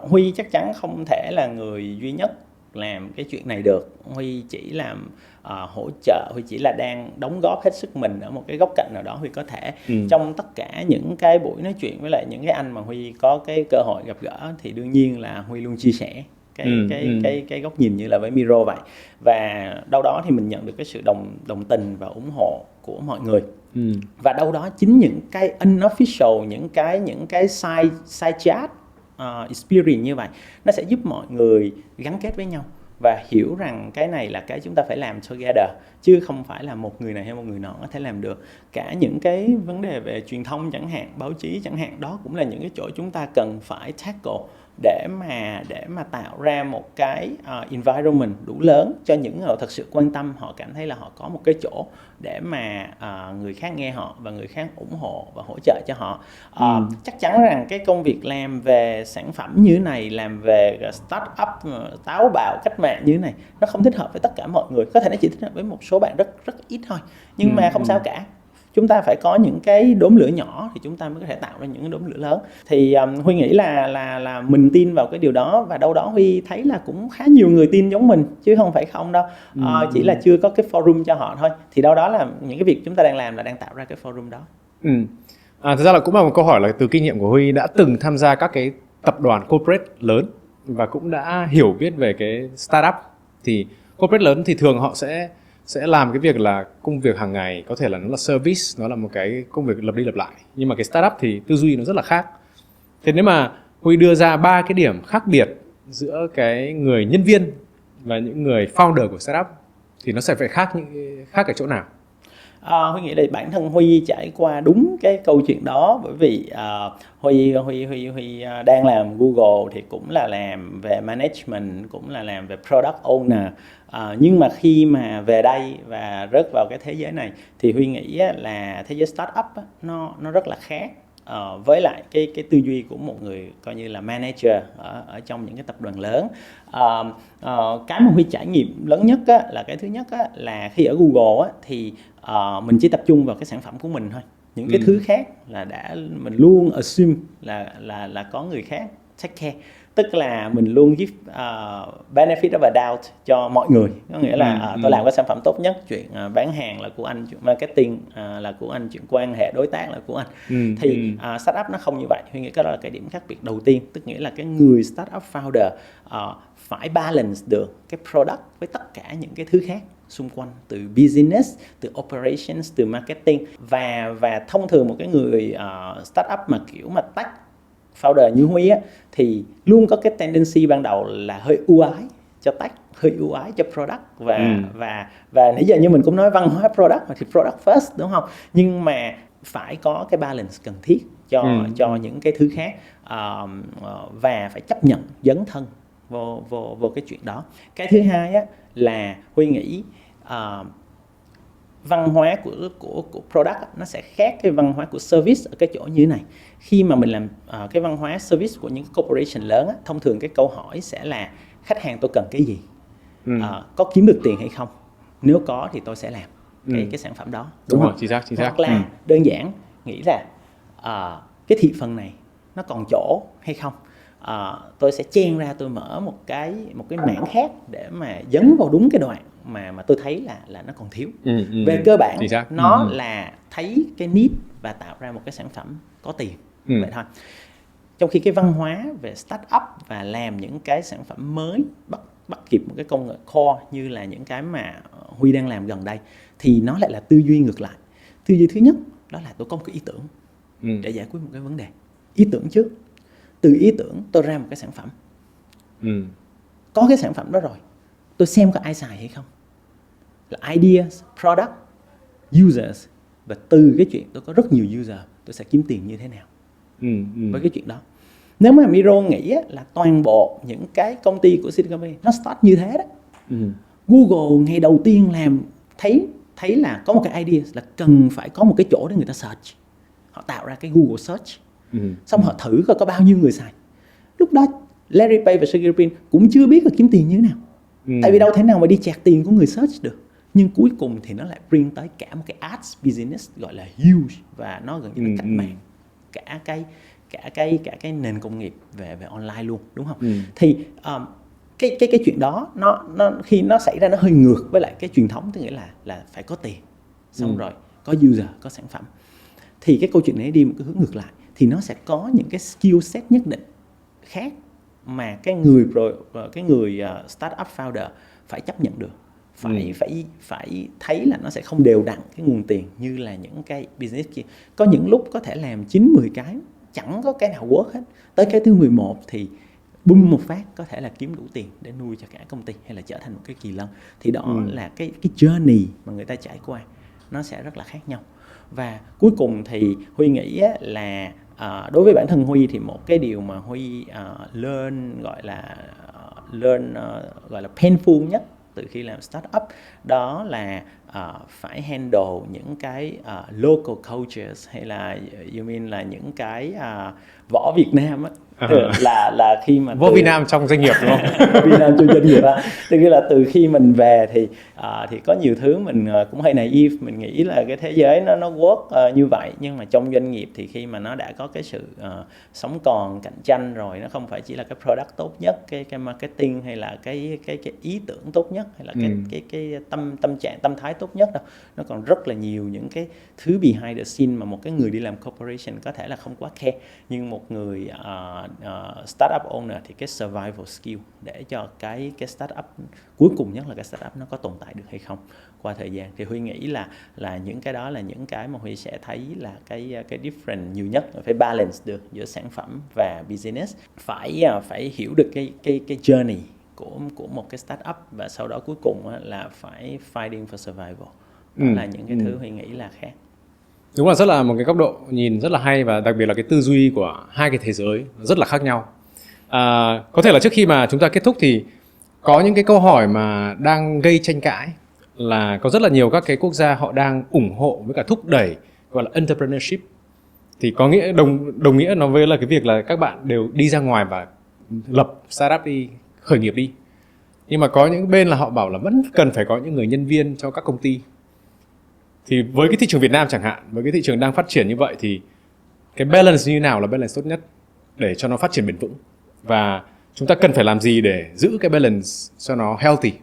Huy chắc chắn không thể là người duy nhất làm cái chuyện này được. Huy chỉ làm hỗ trợ, Huy chỉ là đang đóng góp hết sức mình ở một cái góc cạnh nào đó Huy có thể. Trong tất cả những cái buổi nói chuyện với lại những cái anh mà Huy có cái cơ hội gặp gỡ, thì đương nhiên là Huy luôn chia sẻ cái góc nhìn như là với Miro vậy. Và đâu đó thì mình nhận được cái sự đồng tình và ủng hộ của mọi người. Và đâu đó chính những cái unofficial, những cái side chat experience như vậy nó sẽ giúp mọi người gắn kết với nhau và hiểu rằng cái này là cái chúng ta phải làm together, chứ không phải là một người này hay một người nọ có thể làm được. Cả những cái vấn đề về truyền thông chẳng hạn, báo chí chẳng hạn, đó cũng là những cái chỗ chúng ta cần phải tackle để mà tạo ra một cái environment đủ lớn cho những người thật sự quan tâm. Họ cảm thấy là họ có một cái chỗ để mà người khác nghe họ và người khác ủng hộ và hỗ trợ cho họ. Chắc chắn rằng cái công việc làm về sản phẩm như thế này, làm về start up táo bạo cách mạng như thế này, nó không thích hợp với tất cả mọi người. Có thể nó chỉ thích hợp với một số bạn rất ít thôi, nhưng mà không sao cả. Chúng ta phải có những cái đốm lửa nhỏ thì chúng ta mới có thể tạo ra những cái đốm lửa lớn. Thì Huy nghĩ là mình tin vào cái điều đó, và đâu đó Huy thấy là cũng khá nhiều người tin giống mình chứ không phải không đâu. Chỉ là chưa có cái forum cho họ thôi. Thì đâu đó là những cái việc chúng ta đang làm là đang tạo ra cái forum đó. Thực ra là cũng là một câu hỏi là từ kinh nghiệm của Huy đã từng tham gia các cái tập đoàn corporate lớn và cũng đã hiểu biết về cái startup. Thì corporate lớn thì thường họ sẽ làm cái việc là công việc hàng ngày, có thể là nó là service, nó là một cái công việc lặp đi lặp lại. Nhưng mà cái startup thì tư duy nó rất là khác. Thế nếu mà Huy đưa ra 3 cái điểm khác biệt giữa cái người nhân viên và những người founder của startup thì nó sẽ phải khác ở chỗ nào? Huy nghĩ là bản thân Huy trải qua đúng cái câu chuyện đó, bởi vì Huy đang làm Google thì cũng là làm về management, cũng là làm về product owner. Nhưng mà khi mà về đây và rớt vào cái thế giới này thì Huy nghĩ là thế giới startup nó rất là khác với lại cái tư duy của một người coi như là manager ở trong những cái tập đoàn lớn. Cái mà Huy trải nghiệm lớn nhất là cái thứ nhất là khi ở Google thì mình chỉ tập trung vào cái sản phẩm của mình thôi. Những cái thứ khác là mình luôn assume là có người khác take care. Tức là mình luôn give benefit of a doubt cho mọi người. Có nghĩa là tôi làm cái sản phẩm tốt nhất, chuyện bán hàng là của anh, chuyện marketing là của anh, chuyện quan hệ đối tác là của anh. Thì startup nó không như vậy. Huy nghĩ cái đó là cái điểm khác biệt đầu tiên. Tức nghĩa là cái người startup founder phải balance được cái product với tất cả những cái thứ khác xung quanh, từ business, từ operations, từ marketing. Và thông thường một cái người startup mà kiểu mà tech founder như Huy thì luôn có cái tendency ban đầu là hơi ưu ái cho tech, hơi ưu ái cho product và nãy giờ như mình cũng nói văn hóa product thì product first, đúng không? Nhưng mà phải có cái balance cần thiết cho những cái thứ khác, và phải chấp nhận dấn thân vô cái chuyện đó. Cái thứ hai là Huy nghĩ văn hóa của product nó sẽ khác cái văn hóa của service ở cái chỗ như thế này. Khi mà mình làm cái văn hóa service của những corporation lớn thông thường cái câu hỏi sẽ là khách hàng tôi cần cái gì, có kiếm được tiền hay không, nếu có thì tôi sẽ làm cái sản phẩm đó, đúng rồi, chính xác. Hoặc là đơn giản nghĩ là cái thị phần này nó còn chỗ hay không, tôi sẽ chen ra, tôi mở một cái mảng khác để mà dấn vào đúng cái đoạn mà tôi thấy là nó còn thiếu. Về cơ bản nó là thấy cái need và tạo ra một cái sản phẩm có tiền, vậy thôi. Trong khi cái văn hóa về start up và làm những cái sản phẩm mới bắt kịp một cái công nghệ core như là những cái mà Huy đang làm gần đây thì nó lại là tư duy ngược lại. Tư duy thứ nhất đó là tôi có một cái ý tưởng để giải quyết một cái vấn đề. Ý tưởng trước, từ ý tưởng tôi ra một cái sản phẩm. Có cái sản phẩm đó rồi, tôi xem có ai xài hay không, là ideas, product, users. Và từ cái chuyện tôi có rất nhiều user, tôi sẽ kiếm tiền như thế nào với cái chuyện đó. Nếu mà Miro nghĩ là toàn bộ những cái công ty của Silicon Valley nó start như thế đó, Google ngày đầu tiên làm thấy là có một cái idea là cần phải có một cái chỗ để người ta search. Họ tạo ra cái Google Search. Xong họ thử coi có bao nhiêu người xài. Lúc đó Larry Page và Sergey Brin cũng chưa biết là kiếm tiền như thế nào. Tại vì đâu thể nào mà đi chẹt tiền của người search được. Nhưng cuối cùng thì nó lại bring tới cả một cái ads business gọi là huge, và nó gần như là cách mạng cả cái nền công nghiệp về online luôn, đúng không? Thì cái chuyện đó nó khi nó xảy ra nó hơi ngược với lại cái truyền thống, tức nghĩa là phải có tiền, xong rồi có user, có sản phẩm. Thì cái câu chuyện này đi một cái hướng ngược lại, thì nó sẽ có những cái skill set nhất định khác mà cái người startup founder phải chấp nhận được. phải thấy là nó sẽ không đều đặn cái nguồn tiền như là những cái business kia. Có những lúc có thể làm 9-10 cái chẳng có cái nào work hết, tới cái thứ 11 thì bung một phát có thể là kiếm đủ tiền để nuôi cho cả công ty hay là trở thành một cái kỳ lân. Thì đó là cái journey mà người ta trải qua, nó sẽ rất là khác nhau. Và cuối cùng thì Huy nghĩ là đối với bản thân Huy thì một cái điều mà Huy learn gọi là painful nhất từ khi làm startup, đó là phải handle những cái local cultures, hay là you mean là những cái võ Việt Nam á. Là khi mà võ Việt Nam trong doanh nghiệp đúng không? Võ Việt Nam trong doanh nghiệp á, tức là từ khi mình về thì có nhiều thứ mình cũng hơi naive, mình nghĩ là cái thế giới nó work như vậy, nhưng mà trong doanh nghiệp thì khi mà nó đã có cái sự sống còn cạnh tranh rồi, nó không phải chỉ là cái product tốt nhất, cái marketing hay là cái ý tưởng tốt nhất, hay là cái tâm trạng, tâm thái tốt nhất đâu, nó còn rất là nhiều những cái thứ behind the scene mà một cái người đi làm corporation có thể là không quá care, nhưng một người startup owner thì cái survival skill để cho cái startup cuối cùng nhất là cái startup nó có tồn tại được hay không qua thời gian, thì Huy nghĩ là những cái đó là những cái mà Huy sẽ thấy là cái difference nhiều nhất. Phải balance được giữa sản phẩm và business, phải hiểu được cái journey của một cái startup, và sau đó cuối cùng là phải fighting for survival. Đó là những cái thứ Huy nghĩ là khác. Đúng là rất là một cái góc độ nhìn rất là hay, và đặc biệt là cái tư duy của hai cái thế giới rất là khác nhau. Có thể là trước khi mà chúng ta kết thúc thì có những cái câu hỏi mà đang gây tranh cãi, là có rất là nhiều các cái quốc gia họ đang ủng hộ với cả thúc đẩy gọi là entrepreneurship, thì có nghĩa đồng nghĩa nó với là cái việc là các bạn đều đi ra ngoài và lập startup đi, khởi nghiệp đi. Nhưng mà có những bên là họ bảo là vẫn cần phải có những người nhân viên cho các công ty. Thì với cái thị trường Việt Nam chẳng hạn, với cái thị trường đang phát triển như vậy, thì cái balance như nào là balance tốt nhất để cho nó phát triển bền vững, và chúng ta cần phải làm gì để giữ cái balance cho nó healthy?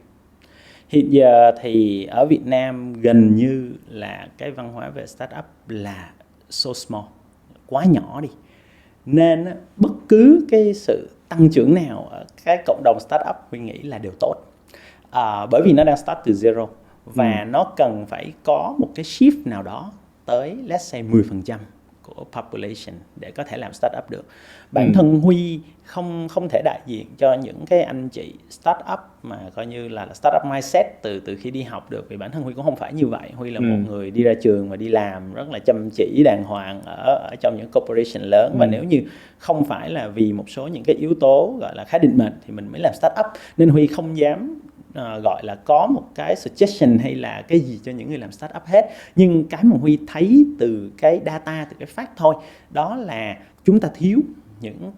Hiện giờ thì ở Việt Nam gần như là cái văn hóa về startup là so small, quá nhỏ đi, nên bất cứ cái sự tăng trưởng nào ở cái cộng đồng startup Huy nghĩ là đều tốt, bởi vì nó đang start từ zero, và nó cần phải có một cái shift nào đó tới let's say 10% của population để có thể làm startup được. Bản thân Huy không thể đại diện cho những cái anh chị startup mà coi như là startup mindset từ khi đi học được, vì bản thân Huy cũng không phải như vậy. Huy là một người đi ra trường và đi làm rất là chăm chỉ đàng hoàng ở trong những corporation lớn, và nếu như không phải là vì một số những cái yếu tố gọi là khá định mệnh thì mình mới làm startup, nên Huy không dám gọi là có một cái suggestion hay là cái gì cho những người làm startup hết. Nhưng cái mà Huy thấy từ cái data, từ cái fact thôi, đó là chúng ta thiếu những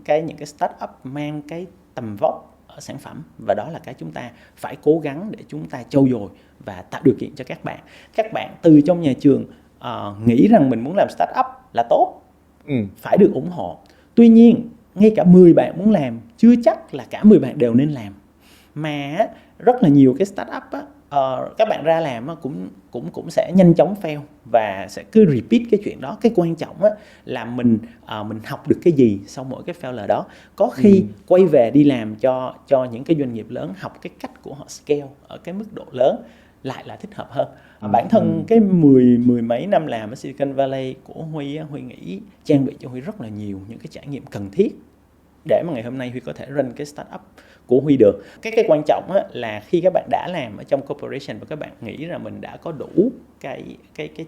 cái startup mang cái tầm vóc ở sản phẩm, và đó là cái chúng ta phải cố gắng để chúng ta trau dồi và tạo điều kiện cho các bạn. Các bạn từ trong nhà trường nghĩ rằng mình muốn làm startup là tốt, phải được ủng hộ. Tuy nhiên ngay cả 10 bạn muốn làm chưa chắc là cả 10 bạn đều nên làm, mà rất là nhiều cái startup các bạn ra làm cũng sẽ nhanh chóng fail và sẽ cứ repeat cái chuyện đó. Cái quan trọng là mình học được cái gì sau mỗi cái failure đó. Có khi quay về đi làm cho những cái doanh nghiệp lớn, học cái cách của họ scale ở cái mức độ lớn lại là thích hợp hơn. Bản thân cái mười mấy năm làm ở Silicon Valley của Huy nghĩ trang bị cho Huy rất là nhiều những cái trải nghiệm cần thiết để mà ngày hôm nay Huy có thể run cái startup của Huy được. Cái quan trọng là khi các bạn đã làm ở trong corporation và các bạn nghĩ rằng mình đã có đủ cái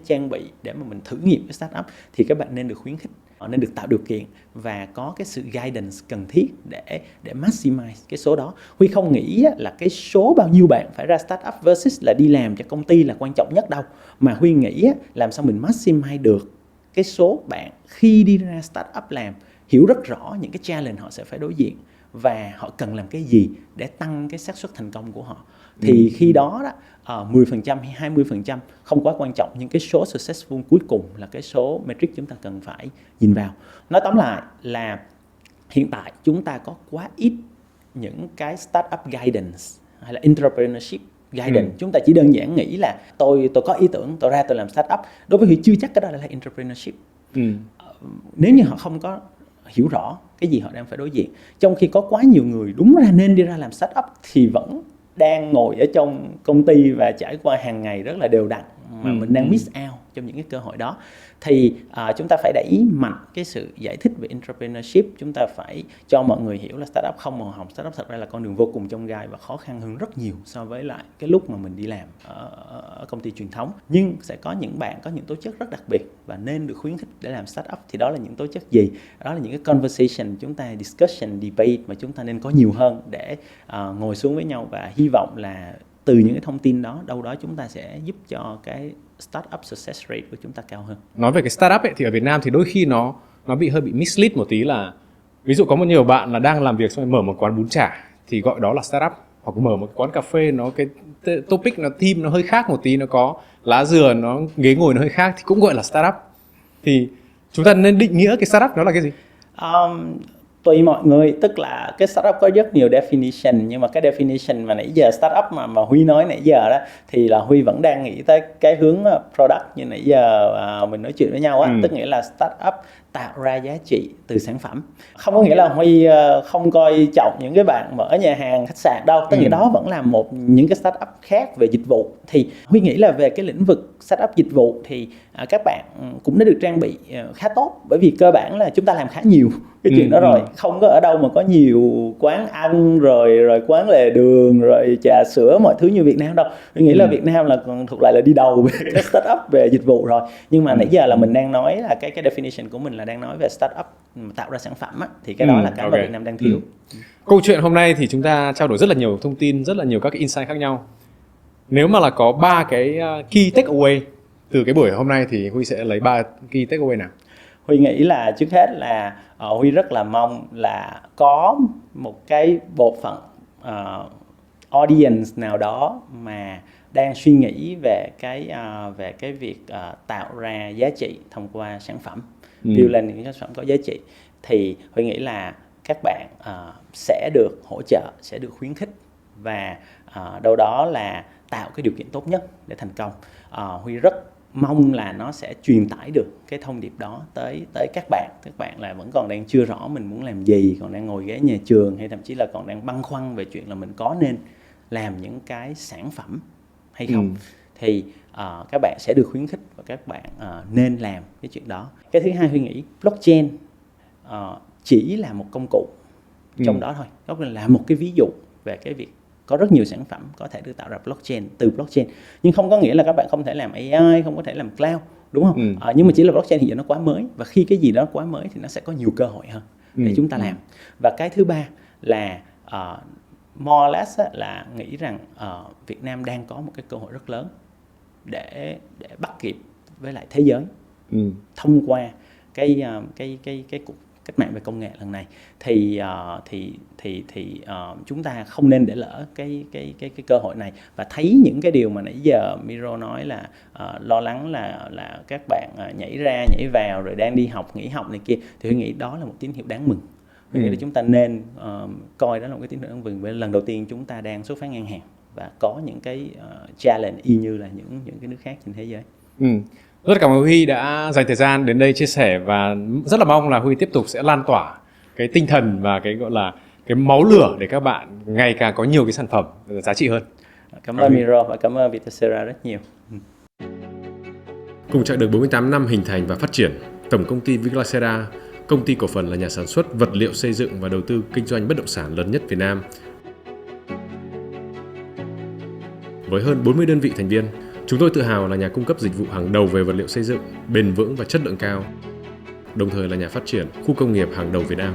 trang bị để mà mình thử nghiệm cái startup, thì các bạn nên được khuyến khích, nên được tạo điều kiện và có cái sự guidance cần thiết để maximize cái số đó. Huy không nghĩ là cái số bao nhiêu bạn phải ra startup versus là đi làm cho công ty là quan trọng nhất đâu, mà Huy nghĩ làm sao mình maximize được cái số bạn khi đi ra startup làm, hiểu rất rõ những cái challenge họ sẽ phải đối diện và họ cần làm cái gì để tăng cái xác suất thành công của họ. Thì khi đó 10% hay 20% không quá quan trọng, nhưng cái số successful cuối cùng là cái số metric chúng ta cần phải nhìn vào. Nói tóm lại là hiện tại chúng ta có quá ít những cái startup guidance hay là entrepreneurship guidance. Chúng ta chỉ đơn giản nghĩ là tôi có ý tưởng, tôi ra tôi làm startup. Đối với Huy chưa chắc cái đó là entrepreneurship. Nếu như họ không có hiểu rõ cái gì họ đang phải đối diện, trong khi có quá nhiều người đúng ra nên đi ra làm startup thì vẫn đang ngồi ở trong công ty và trải qua hàng ngày rất là đều đặn mà mình đang miss out trong những cái cơ hội đó. Thì chúng ta phải đẩy mạnh cái sự giải thích về entrepreneurship. Chúng ta phải cho mọi người hiểu là startup không màu hồng, startup thật ra là con đường vô cùng chông gai và khó khăn hơn rất nhiều so với lại cái lúc mà mình đi làm ở công ty truyền thống. Nhưng sẽ có những bạn có những tố chất rất đặc biệt và nên được khuyến khích để làm startup. Thì đó là những tố chất gì? Đó là những cái conversation, chúng ta discussion, debate mà chúng ta nên có nhiều hơn để ngồi xuống với nhau, và hy vọng là từ những cái thông tin đó, đâu đó chúng ta sẽ giúp cho cái startup success rate của chúng ta cao hơn. Nói về cái startup ấy, thì ở Việt Nam thì đôi khi nó bị hơi bị mislead một tí, là ví dụ có một nhiều bạn là đang làm việc xong rồi mở một quán bún chả thì gọi đó là startup, hoặc mở một quán cà phê nó cái topic nó theme nó hơi khác một tí, nó có lá dừa, nó ghế ngồi nó hơi khác thì cũng gọi là startup. Thì chúng ta nên định nghĩa cái startup nó là cái gì? Tùy mọi người, tức là cái startup có rất nhiều definition, nhưng mà cái definition mà nãy giờ startup mà Huy nói nãy giờ đó thì là Huy vẫn đang nghĩ tới cái hướng product như nãy giờ mình nói chuyện với nhau á, tức nghĩa là startup tạo ra giá trị từ sản phẩm. Không có nghĩa là Huy không coi trọng những cái bạn mở nhà hàng, khách sạn đâu, tức nghĩa đó vẫn là những cái startup khác về dịch vụ. Thì Huy nghĩ là về cái lĩnh vực startup dịch vụ thì các bạn cũng đã được trang bị khá tốt, bởi vì cơ bản là chúng ta làm khá nhiều cái chuyện đó rồi. Không có ở đâu mà có nhiều quán ăn rồi quán lề đường rồi trà sữa mọi thứ như Việt Nam đâu. Huy nghĩ là Việt Nam là còn thuộc lại là đi đầu về cái startup về dịch vụ rồi. Nhưng mà nãy giờ là mình đang nói là cái definition của mình là đang nói về startup tạo ra sản phẩm á, thì cái đó là cái mà Việt Nam đang thiếu. Câu chuyện hôm nay thì chúng ta trao đổi rất là nhiều thông tin, rất là nhiều các cái insight khác nhau. Nếu mà là có 3 cái key takeaway từ cái buổi hôm nay thì Huy sẽ lấy 3 key takeaway nào? Huy nghĩ là trước hết là Huy rất là mong là có một cái bộ phận audience nào đó mà đang suy nghĩ về cái việc tạo ra giá trị thông qua sản phẩm, build lên những sản phẩm có giá trị, thì Huy nghĩ là các bạn sẽ được hỗ trợ, sẽ được khuyến khích và đâu đó là tạo cái điều kiện tốt nhất để thành công. Huy rất mong là nó sẽ truyền tải được cái thông điệp đó tới các bạn. Các bạn là vẫn còn đang chưa rõ mình muốn làm gì, còn đang ngồi ghế nhà trường, hay thậm chí là còn đang băn khoăn về chuyện là mình có nên làm những cái sản phẩm hay không. Thì các bạn sẽ được khuyến khích và các bạn nên làm cái chuyện đó. Cái thứ hai, Huy nghĩ blockchain chỉ là một công cụ trong đó thôi. Đó là một cái ví dụ về cái việc có rất nhiều sản phẩm có thể được tạo ra từ blockchain. Nhưng không có nghĩa là các bạn không thể làm AI, không có thể làm cloud, đúng không? Nhưng mà chỉ là blockchain thì giờ nó quá mới, và khi cái gì đó quá mới thì nó sẽ có nhiều cơ hội hơn để chúng ta làm. Và cái thứ ba là more or less là nghĩ rằng Việt Nam đang có một cái cơ hội rất lớn để bắt kịp với lại thế giới thông qua cái cuộc cách mạng về công nghệ lần này. Thì chúng ta không nên để lỡ cái cơ hội này, và thấy những cái điều mà nãy giờ Miro nói là lo lắng là các bạn nhảy ra nhảy vào rồi đang đi học, nghỉ học này kia, thì tôi nghĩ đó là một tín hiệu đáng mừng. Tôi nghĩ là chúng ta nên coi đó là một cái tín hiệu đáng mừng, bởi lần đầu tiên chúng ta đang xuất phát ngang hàng và có những cái challenge y như là những cái nước khác trên thế giới. Rất cảm ơn Huy đã dành thời gian đến đây chia sẻ, và rất là mong là Huy tiếp tục sẽ lan tỏa cái tinh thần và cái gọi là cái máu lửa để các bạn ngày càng có nhiều cái sản phẩm giá trị hơn. Cảm ơn Miro và cảm ơn Vietcetera rất nhiều. Cùng chặng đường 48 năm hình thành và phát triển, Tổng công ty Vietcetera, công ty cổ phần là nhà sản xuất vật liệu xây dựng và đầu tư kinh doanh bất động sản lớn nhất Việt Nam. Với hơn 40 đơn vị thành viên, chúng tôi tự hào là nhà cung cấp dịch vụ hàng đầu về vật liệu xây dựng, bền vững và chất lượng cao, đồng thời là nhà phát triển khu công nghiệp hàng đầu Việt Nam.